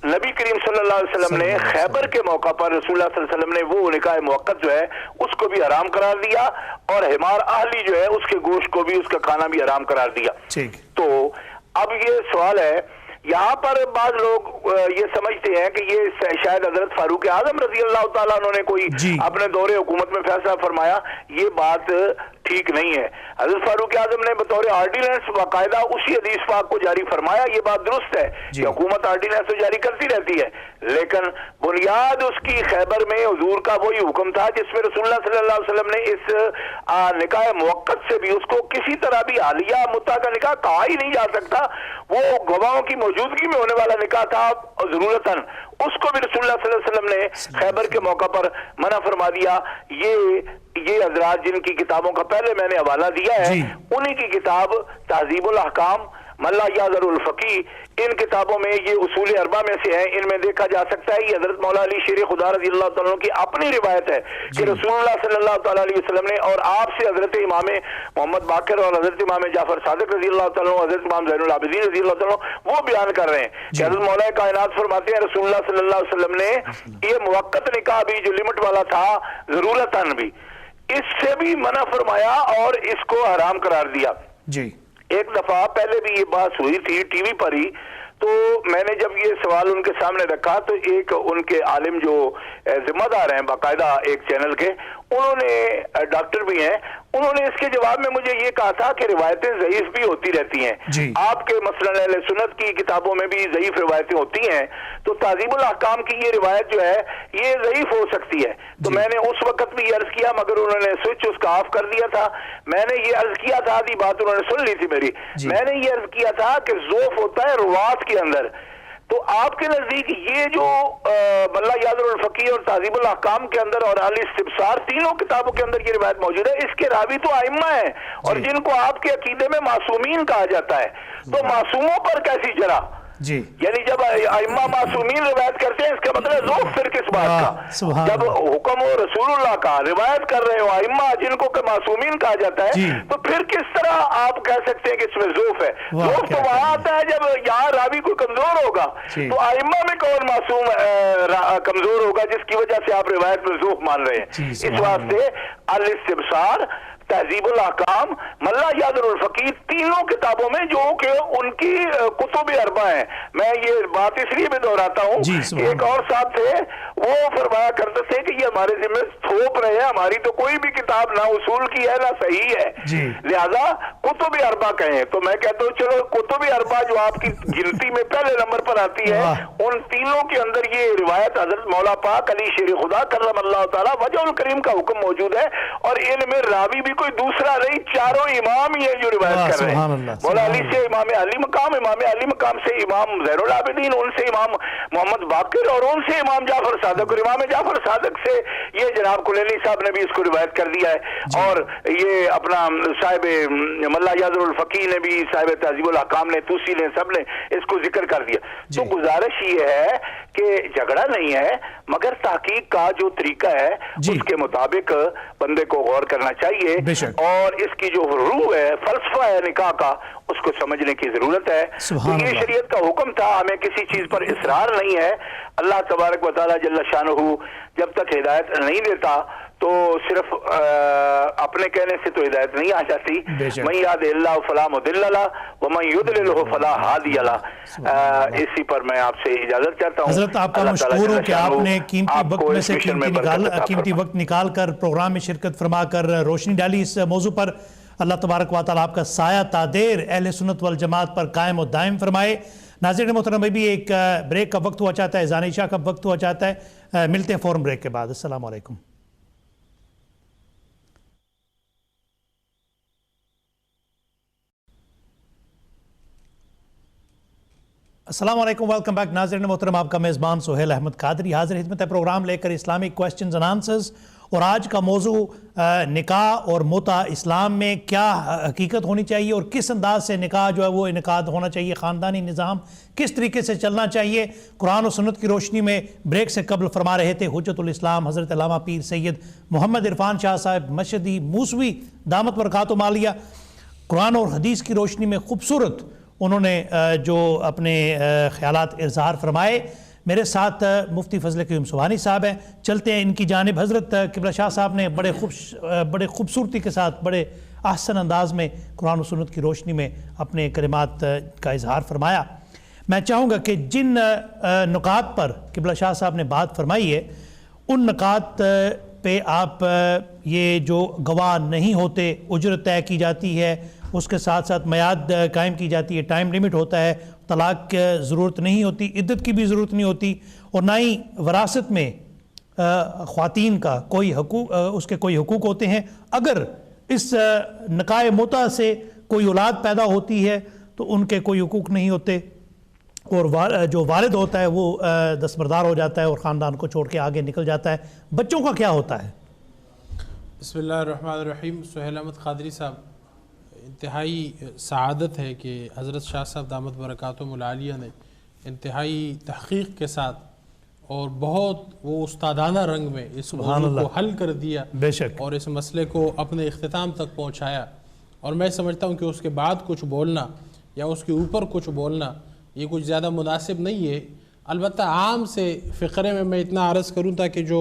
نبی کریم صلی اللہ علیہ وسلم نے خیبر کے موقع پر رسول اللہ صلی اللہ علیہ وسلم نے وہ نکاح موقت جو ہے اس کو بھی حرام قرار دیا اور حمار اہلی جو ہے اس کے گوشت کو بھی اس کا کھانا بھی حرام قرار دیا. تو اب یہ سوال ہے یہاں پر بعض لوگ یہ سمجھتے ہیں کہ یہ شاید حضرت فاروق اعظم رضی اللہ تعالیٰ انہوں نے کوئی اپنے دور حکومت میں فیصلہ فرمایا. یہ بات ٹھیک نہیں ہے. حضرت فاروق اعظم نے بطور آرڈیننس باقاعدہ اسی حدیث پاک کو جاری فرمایا. یہ بات درست ہے کہ حکومت آرڈیننس تو جاری کرتی رہتی ہے لیکن بنیاد اس کی خیبر میں حضور کا وہی حکم تھا جس میں رسول اللہ صلی اللہ علیہ وسلم نے اس نکاح موقت سے بھی اس کو کسی طرح بھی حالیہ متا کا نکاح کہا ہی نہیں جا سکتا. وہ گواہوں کی موجودگی میں ہونے والا نکاح تھا ضرورتاً اس کو بھی رسول اللہ صلی اللہ علیہ وسلم نے خیبر کے موقع پر منع فرما دیا. یہ حضرات جن کی کتابوں کا پہلے میں نے حوالہ دیا ہے انہی کی کتاب تہذیب الاحکام ملا یاذر الفقی ان کتابوں میں یہ اصول اربع میں سے ہیں. ان میں دیکھا جا سکتا ہے یہ حضرت مولا علی شیر خدا رضی اللہ تعالیٰ عنہ کی اپنی روایت ہے کہ رسول اللہ صلی اللہ تعالیٰ علیہ وسلم نے اور آپ سے حضرت امام محمد باقر اور حضرت امام جعفر صادق رضی اللہ تعالیٰ عنہ حضرت امام زین العابدین رضی اللہ تعالیٰ عنہ وہ بیان کر رہے ہیں کہ حضرت مولا کائنات فرماتے ہیں رسول اللہ صلی اللہ علیہ وسلم نے یہ موقت نکاح بھی جو لمٹ والا تھا ضرورتاً بھی اس سے بھی منع فرمایا اور اس کو حرام قرار دیا. ایک دفعہ پہلے بھی یہ بات ہوئی تھی ٹی وی پر ہی تو میں نے جب یہ سوال ان کے سامنے رکھا تو ایک ان کے عالم جو ذمہ دار ہیں باقاعدہ ایک چینل کے انہوں نے ڈاکٹر بھی ہیں انہوں نے اس کے جواب میں مجھے یہ کہا تھا کہ روایتیں ضعیف بھی ہوتی رہتی ہیں جی آپ کے مثلاً اہل سنت کی کتابوں میں بھی ضعیف روایتیں ہوتی ہیں تو تہذیب الاحکام کی یہ روایت جو ہے یہ ضعیف ہو سکتی ہے تو میں نے اس وقت بھی عرض کیا مگر انہوں نے سوئچ اس کا آف کر دیا تھا میں نے یہ عرض کیا تھا آدھی بات انہوں نے سن لی تھی میری میں نے یہ عرض کیا تھا کہ ضعف ہوتا ہے روات کے اندر تو آپ کے نزدیک یہ جو ملا یادر الفقی اور تہذیب الاحکام کے اندر اور الاستبصار تینوں کتابوں کے اندر یہ روایت موجود ہے اس کے راوی تو ائمہ ہیں اور جن کو آپ کے عقیدے میں معصومین کہا جاتا ہے تو معصوموں پر کیسی جرا جی یعنی جب ائمہ معصومین روایت کرتے ہیں اس کا مطلب ذوق پھر کس بات کا جب حکم ہو رسول اللہ کا روایت کر رہے ہو ائمہ جن کو کہ معصومین کہا جاتا ہے تو پھر کس طرح آپ کہہ سکتے ہیں کہ اس میں ذوق ہے ذوق تو وہاں آتا ہے جب یہاں راوی کوئی کمزور ہوگا تو ائمہ میں کون معصوم کمزور ہوگا جس کی وجہ سے آپ روایت میں ذوق مان رہے ہیں اس واسطے الاستبصار تہذیب الاحکام ملا یادر الفقی تینوں کتابوں میں جو کہ ان کی کتب اربع ہیں میں یہ بات اس لیے بھی دہراتا ہوں کہ ایک اور صاحب تھے وہ فرمایا کرتے تھے کہ یہ ہمارے ذمہ تھوپ رہے ہیں ہماری تو کوئی بھی کتاب نہ اصول کی ہے نہ صحیح ہے لہذا کتب اربع کہیں تو میں کہتا ہوں چلو کتب اربع جو آپ کی گنتی میں پہلے نمبر پر آتی ہے ان تینوں کے اندر یہ روایت حضرت مولا پاک علی شیر خدا کرم اللہ تعالی وجہ الکریم کا حکم موجود ہے اور ان میں راوی بھی کوئی دوسرا نہیں چاروں امام ہی ہیں جو روایت کر رہے ہیں مولا علی سے امام علی مقام سے امام زین العابدین ان سے امام محمد باقر اور ان سے امام جعفر صادق اور امام جعفر صادق سے یہ جناب کلینی صاحب نے بھی اس کو روایت کر دیا ہے اور یہ اپنا صاحب ملا یادر الفقی نے بھی صاحب تہذیب الاحکام نے توسی نے سب نے اس کو ذکر کر دیا تو گزارش یہ ہے کہ جھگڑا نہیں ہے مگر تحقیق کا جو طریقہ ہے اس کے مطابق بندے کو غور کرنا چاہیے اور اس کی جو روح ہے فلسفہ ہے نکاح کا اس کو سمجھنے کی ضرورت ہے تو یہ شریعت کا حکم تھا ہمیں کسی چیز پر اصرار نہیں ہے اللہ تبارک و تعالی جل شانہ جب تک ہدایت نہیں دیتا تو صرف اپنے کہنے سے تو ہدایت نہیں آ جاتی من یہد اللہ فلا مضل لہ ومن یضلل فلا ہادی لہ اسی پر میں آپ سے اجازت چاہتا ہوں حضرت آپ کا مشکور ہوں کہ آپ نے قیمتی وقت میں سے قیمتی وقت نکال کر پروگرام میں شرکت فرما کر روشنی ڈالی اس موضوع پر اللہ تبارک و تعالی آپ کا سایہ تادیر اہل سنت والجماعت پر قائم و دائم فرمائے ناظرین محترم میں بھی ایک بریک کا وقت ہوا چاہتا ہے اذان عشاء کا وقت ہوا چاہتا ہے ملتے ہیں فوراً بریک کے بعد السلام علیکم السلام علیکم ویلکم بیک ناظرین محترم آپ کا میزبان سہیل احمد قادری حاضر خدمت ہے پروگرام لے کر اسلامک کوسچنز اینڈ آنسرز اور آج کا موضوع نکاح اور متع اسلام میں کیا حقیقت ہونی چاہیے اور کس انداز سے نکاح جو ہے وہ انعقاد ہونا چاہیے خاندانی نظام کس طریقے سے چلنا چاہیے قرآن و سنت کی روشنی میں بریک سے قبل فرما رہے تھے حجت الاسلام حضرت علامہ پیر سید محمد عرفان شاہ صاحب مشہدی موسوی دامت برکاتہ عالیہ قرآن اور حدیث کی روشنی میں خوبصورت انہوں نے جو اپنے خیالات اظہار فرمائے میرے ساتھ مفتی فضل قیوم سبحانی صاحب ہیں چلتے ہیں ان کی جانب حضرت قبلہ شاہ صاحب نے بڑے خوبصورتی کے ساتھ بڑے احسن انداز میں قرآن و سنت کی روشنی میں اپنے کلمات کا اظہار فرمایا میں چاہوں گا کہ جن نکات پر قبلہ شاہ صاحب نے بات فرمائی ہے ان نکات پہ آپ یہ جو گواہ نہیں ہوتے اجرت طے کی جاتی ہے اس کے ساتھ ساتھ میعاد قائم کی جاتی ہے ٹائم لیمٹ ہوتا ہے طلاق کی ضرورت نہیں ہوتی عدت کی بھی ضرورت نہیں ہوتی اور نہ ہی وراثت میں خواتین کا کوئی حقوق اس کے کوئی حقوق ہوتے ہیں اگر اس نکاح متع سے کوئی اولاد پیدا ہوتی ہے تو ان کے کوئی حقوق نہیں ہوتے اور جو والد ہوتا ہے وہ دستبردار ہو جاتا ہے اور خاندان کو چھوڑ کے آگے نکل جاتا ہے بچوں کا کیا ہوتا ہے بسم اللہ الرحمن الرحیم سہیل احمد قادری صاحب انتہائی سعادت ہے کہ حضرت شاہ صاحب دامت برکاتہم العالیہ نے انتہائی تحقیق کے ساتھ اور بہت وہ استادانہ رنگ میں اس موضوع کو حل کر دیا بے شک اور اس مسئلے کو اپنے اختتام تک پہنچایا اور میں سمجھتا ہوں کہ اس کے بعد کچھ بولنا یا اس کے اوپر کچھ بولنا یہ کچھ زیادہ مناسب نہیں ہے البتہ عام سے فقرے میں اتنا عرض کروں تاکہ جو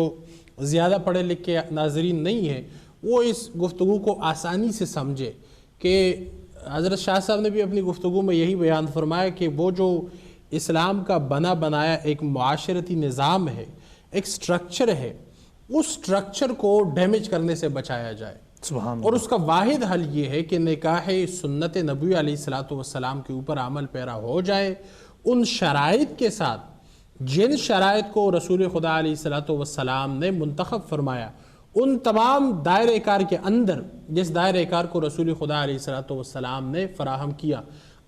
زیادہ پڑھے لکھے ناظرین نہیں ہیں وہ اس گفتگو کو آسانی سے سمجھے کہ حضرت شاہ صاحب نے بھی اپنی گفتگو میں یہی بیان فرمایا کہ وہ جو اسلام کا بنا بنایا ایک معاشرتی نظام ہے ایک سٹرکچر ہے اس سٹرکچر کو ڈیمیج کرنے سے بچایا جائے سبحان اور اس کا واحد حل یہ ہے کہ نکاح سنت نبوی علیہ الصلوۃ والسلام کے اوپر عمل پیرا ہو جائے، ان شرائط کے ساتھ جن شرائط کو رسول خدا علیہ الصلوۃ والسلام نے منتخب فرمایا، ان تمام دائرہ کار کے اندر جس دائرہ کار کو رسول خدا علیہ الصلوۃ والسلام نے فراہم کیا۔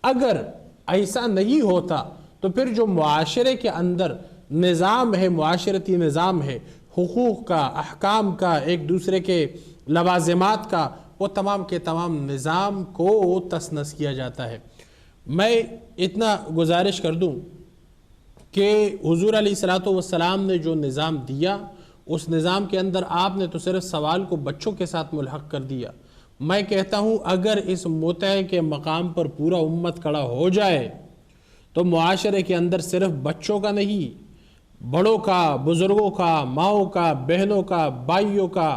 اگر ایسا نہیں ہوتا تو پھر جو معاشرے کے اندر نظام ہے، معاشرتی نظام ہے، حقوق کا، احکام کا، ایک دوسرے کے لوازمات کا، وہ تمام کے تمام نظام کو تس نس کیا جاتا ہے۔ میں اتنا گزارش کر دوں کہ حضور علیہ الصلوۃ والسلام نے جو نظام دیا، اس نظام کے اندر آپ نے تو صرف سوال کو بچوں کے ساتھ ملحق کر دیا۔ میں کہتا ہوں اگر اس متع کے مقام پر پورا امت کھڑا ہو جائے تو معاشرے کے اندر صرف بچوں کا نہیں، بڑوں کا، بزرگوں کا، ماؤں کا، بہنوں کا، بھائیوں کا،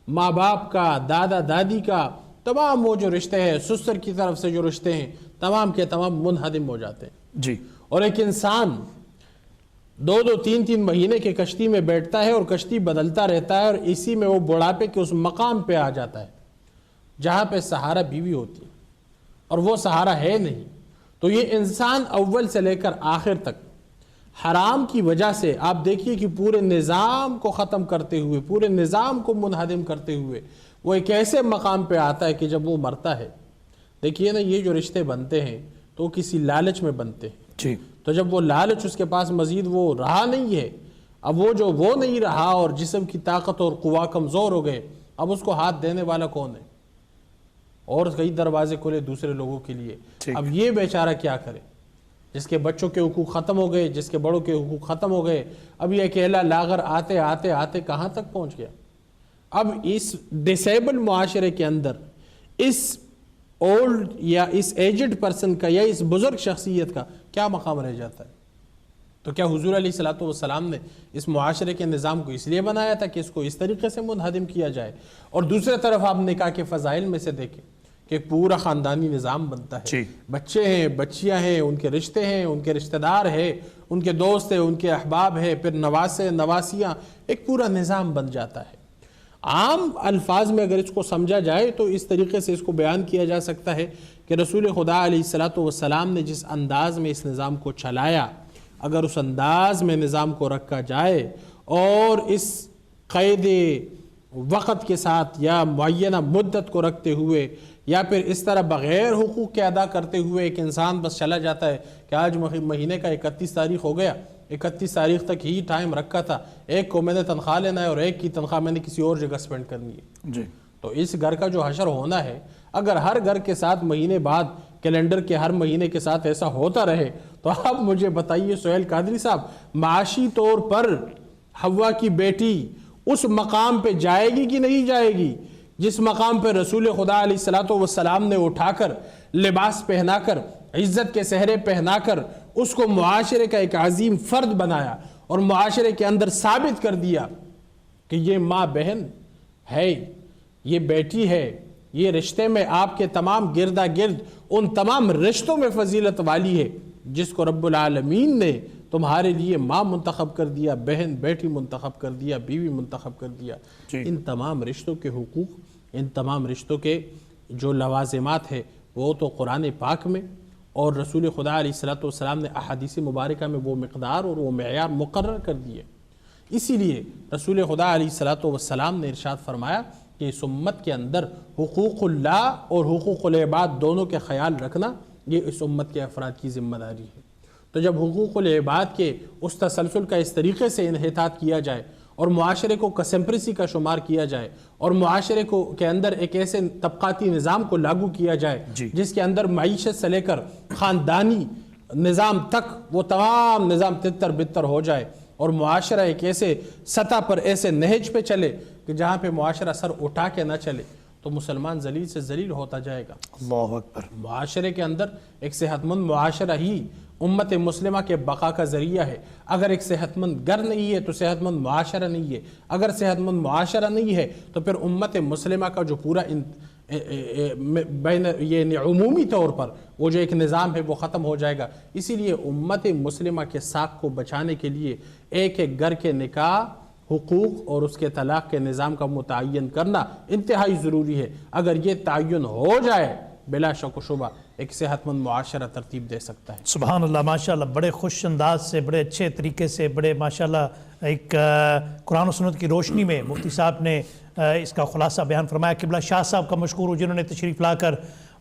ماں باپ کا، دادا دادی کا، تمام وہ جو رشتے ہیں، سسر کی طرف سے جو رشتے ہیں، تمام کے تمام منہدم ہو جاتے ہیں۔ جی، اور ایک انسان 2-3 مہینے کے کشتی میں بیٹھتا ہے اور کشتی بدلتا رہتا ہے، اور اسی میں وہ بڑھاپے کے اس مقام پہ آ جاتا ہے جہاں پہ سہارا بیوی ہوتی ہے اور وہ سہارا ہے نہیں۔ تو یہ انسان اول سے لے کر آخر تک حرام کی وجہ سے آپ دیکھیے کہ پورے نظام کو ختم کرتے ہوئے، پورے نظام کو منہدم کرتے ہوئے وہ ایک ایسے مقام پہ آتا ہے کہ جب وہ مرتا ہے، دیکھیے نا، یہ جو رشتے بنتے ہیں تو کسی لالچ میں بنتے ہیں۔ جی، تو جب وہ لالچ اس کے پاس مزید وہ رہا نہیں ہے، اب وہ نہیں رہا اور جسم کی طاقت اور قوا کمزور ہو گئے، اب اس کو ہاتھ دینے والا کون ہے؟ اور کئی دروازے کھلے دوسرے لوگوں کے لیے۔ اب یہ بیچارہ کیا کرے جس کے بچوں کے حقوق ختم ہو گئے، جس کے بڑوں کے حقوق ختم ہو گئے، اب یہ اکیلا لاغر آتے آتے آتے کہاں تک پہنچ گیا؟ اب اس ڈسیبل معاشرے کے اندر اس اولڈ یا اس ایجڈ پرسن کا یا اس بزرگ شخصیت کا کیا مقام رہ جاتا ہے؟ تو کیا حضور علیہ الصلوۃ والسلام نے اس معاشرے کے نظام کو اس لیے بنایا تھا کہ اس کو اس طریقے سے منہدم کیا جائے؟ اور دوسرے طرف آپ نکاح کے فضائل میں سے دیکھیں کہ پورا خاندانی نظام بنتا ہے، بچے ہیں، بچیاں ہیں، ان کے رشتے ہیں، ان کے رشتہ دار ہیں، ان کے دوست ہیں، ان کے احباب ہیں، پھر نواسے نواسیاں، ایک پورا نظام بن جاتا ہے۔ عام الفاظ میں اگر اس کو سمجھا جائے تو اس طریقے سے اس کو بیان کیا جا سکتا ہے کہ رسول خدا علیہ الصلوۃ والسلام نے جس انداز میں اس نظام کو چلایا، اگر اس انداز میں نظام کو رکھا جائے اور اس قید وقت کے ساتھ یا معینہ مدت کو رکھتے ہوئے یا پھر اس طرح بغیر حقوق کے ادا کرتے ہوئے ایک انسان بس چلا جاتا ہے کہ آج مہینے کا 31 تاریخ ہو گیا، 31 تاریخ تک ہی ٹائم رکھا تھا، ایک کو میں نے تنخواہ لینا ہے اور ایک کی تنخواہ میں نے کسی اور جگہ سپینڈ کرنی ہے، جی، تو اس گھر کا جو حشر ہونا ہے، اگر ہر گھر کے ساتھ مہینے بعد کیلنڈر کے ہر مہینے کے ساتھ ایسا ہوتا رہے تو آپ مجھے بتائیے سہیل قادری صاحب، معاشی طور پر حوا کی بیٹی اس مقام پہ جائے گی کہ نہیں جائے گی جس مقام پہ رسول خدا علیہ الصلوۃ والسلام نے اٹھا کر لباس پہنا کر عزت کے سہرے پہنا کر اس کو معاشرے کا ایک عظیم فرد بنایا اور معاشرے کے اندر ثابت کر دیا کہ یہ ماں بہن ہے، یہ بیٹی ہے، یہ رشتے میں آپ کے تمام گردا گرد ان تمام رشتوں میں فضیلت والی ہے جس کو رب العالمین نے تمہارے لیے ماں منتخب کر دیا، بہن بیٹی منتخب کر دیا، بیوی منتخب کر دیا۔ ان تمام رشتوں کے حقوق، ان تمام رشتوں کے جو لوازمات ہیں وہ تو قرآن پاک میں اور رسول خدا علیہ الصلوۃ والسلام نے احادیث مبارکہ میں وہ مقدار اور وہ معیار مقرر کر دیے۔ اسی لیے رسول خدا علیہ الصلوۃ والسلام نے ارشاد فرمایا کہ اس امت کے اندر حقوق اللہ اور حقوق العباد دونوں کے خیال رکھنا یہ اس امت کے افراد کی ذمہ داری ہے۔ تو جب حقوق العباد کے اس تسلسل کا اس طریقے سے انحطاط کیا جائے اور معاشرے کو کسمپریسی کا شمار کیا جائے اور معاشرے کو کے اندر ایک ایسے طبقاتی نظام کو لاگو کیا جائے جس کے اندر معیشت سے لے کر خاندانی نظام تک وہ تمام نظام تتر بتر ہو جائے اور معاشرہ ایک ایسے سطح پر ایسے نہج پہ چلے کہ جہاں پہ معاشرہ سر اٹھا کے نہ چلے تو مسلمان ذلیل سے ذلیل ہوتا جائے گا۔ اللہ اکبر۔ معاشرے کے اندر ایک صحت مند معاشرہ ہی امت مسلمہ کے بقا کا ذریعہ ہے۔ اگر ایک صحت مند گھر نہیں ہے تو صحت مند معاشرہ نہیں ہے، اگر صحت مند معاشرہ نہیں ہے تو پھر امت مسلمہ کا جو پورا یہ عمومی طور پر وہ جو ایک نظام ہے وہ ختم ہو جائے گا۔ اسی لیے امت مسلمہ کے ساکھ کو بچانے کے لیے ایک ایک گھر کے نکاح حقوق اور اس کے طلاق کے نظام کا متعین کرنا انتہائی ضروری ہے۔ اگر یہ تعین ہو جائے بلا شک و شبہ ایک صحت مند معاشرہ ترتیب دے سکتا ہے۔ سبحان اللہ، ماشاءاللہ، بڑے خوش انداز سے، بڑے اچھے طریقے سے، بڑے ماشاءاللہ ایک قرآن و سنت کی روشنی میں مفتی صاحب نے اس کا خلاصہ بیان فرمایا۔ قبلہ شاہ صاحب کا مشکور ہوں جنہوں نے تشریف لا کر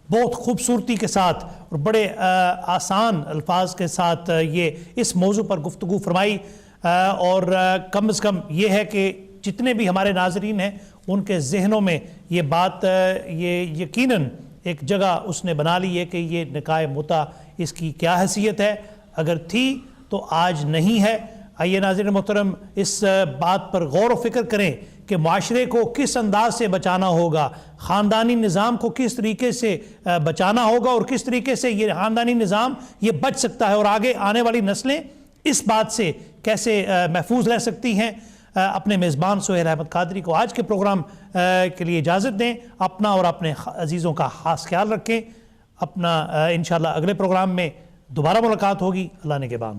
بہت خوبصورتی کے ساتھ اور بڑے آسان الفاظ کے ساتھ یہ اس موضوع پر گفتگو فرمائی، اور کم از کم یہ ہے کہ جتنے بھی ہمارے ناظرین ہیں ان کے ذہنوں میں یہ بات یہ یقیناً ایک جگہ اس نے بنا لی ہے کہ یہ نکاح متع اس کی کیا حیثیت ہے، اگر تھی تو آج نہیں ہے۔ آئیے ناظرین محترم اس بات پر غور و فکر کریں کہ معاشرے کو کس انداز سے بچانا ہوگا، خاندانی نظام کو کس طریقے سے بچانا ہوگا، اور کس طریقے سے یہ خاندانی نظام یہ بچ سکتا ہے، اور آگے آنے والی نسلیں اس بات سے کیسے محفوظ رہ سکتی ہیں۔ اپنے میزبان سہیل احمد قادری کو آج کے پروگرام کے لیے اجازت دیں، اپنا اور اپنے عزیزوں کا خاص خیال رکھیں۔ اپنا انشاءاللہ اگلے پروگرام میں دوبارہ ملاقات ہوگی۔ اللہ نگہبان۔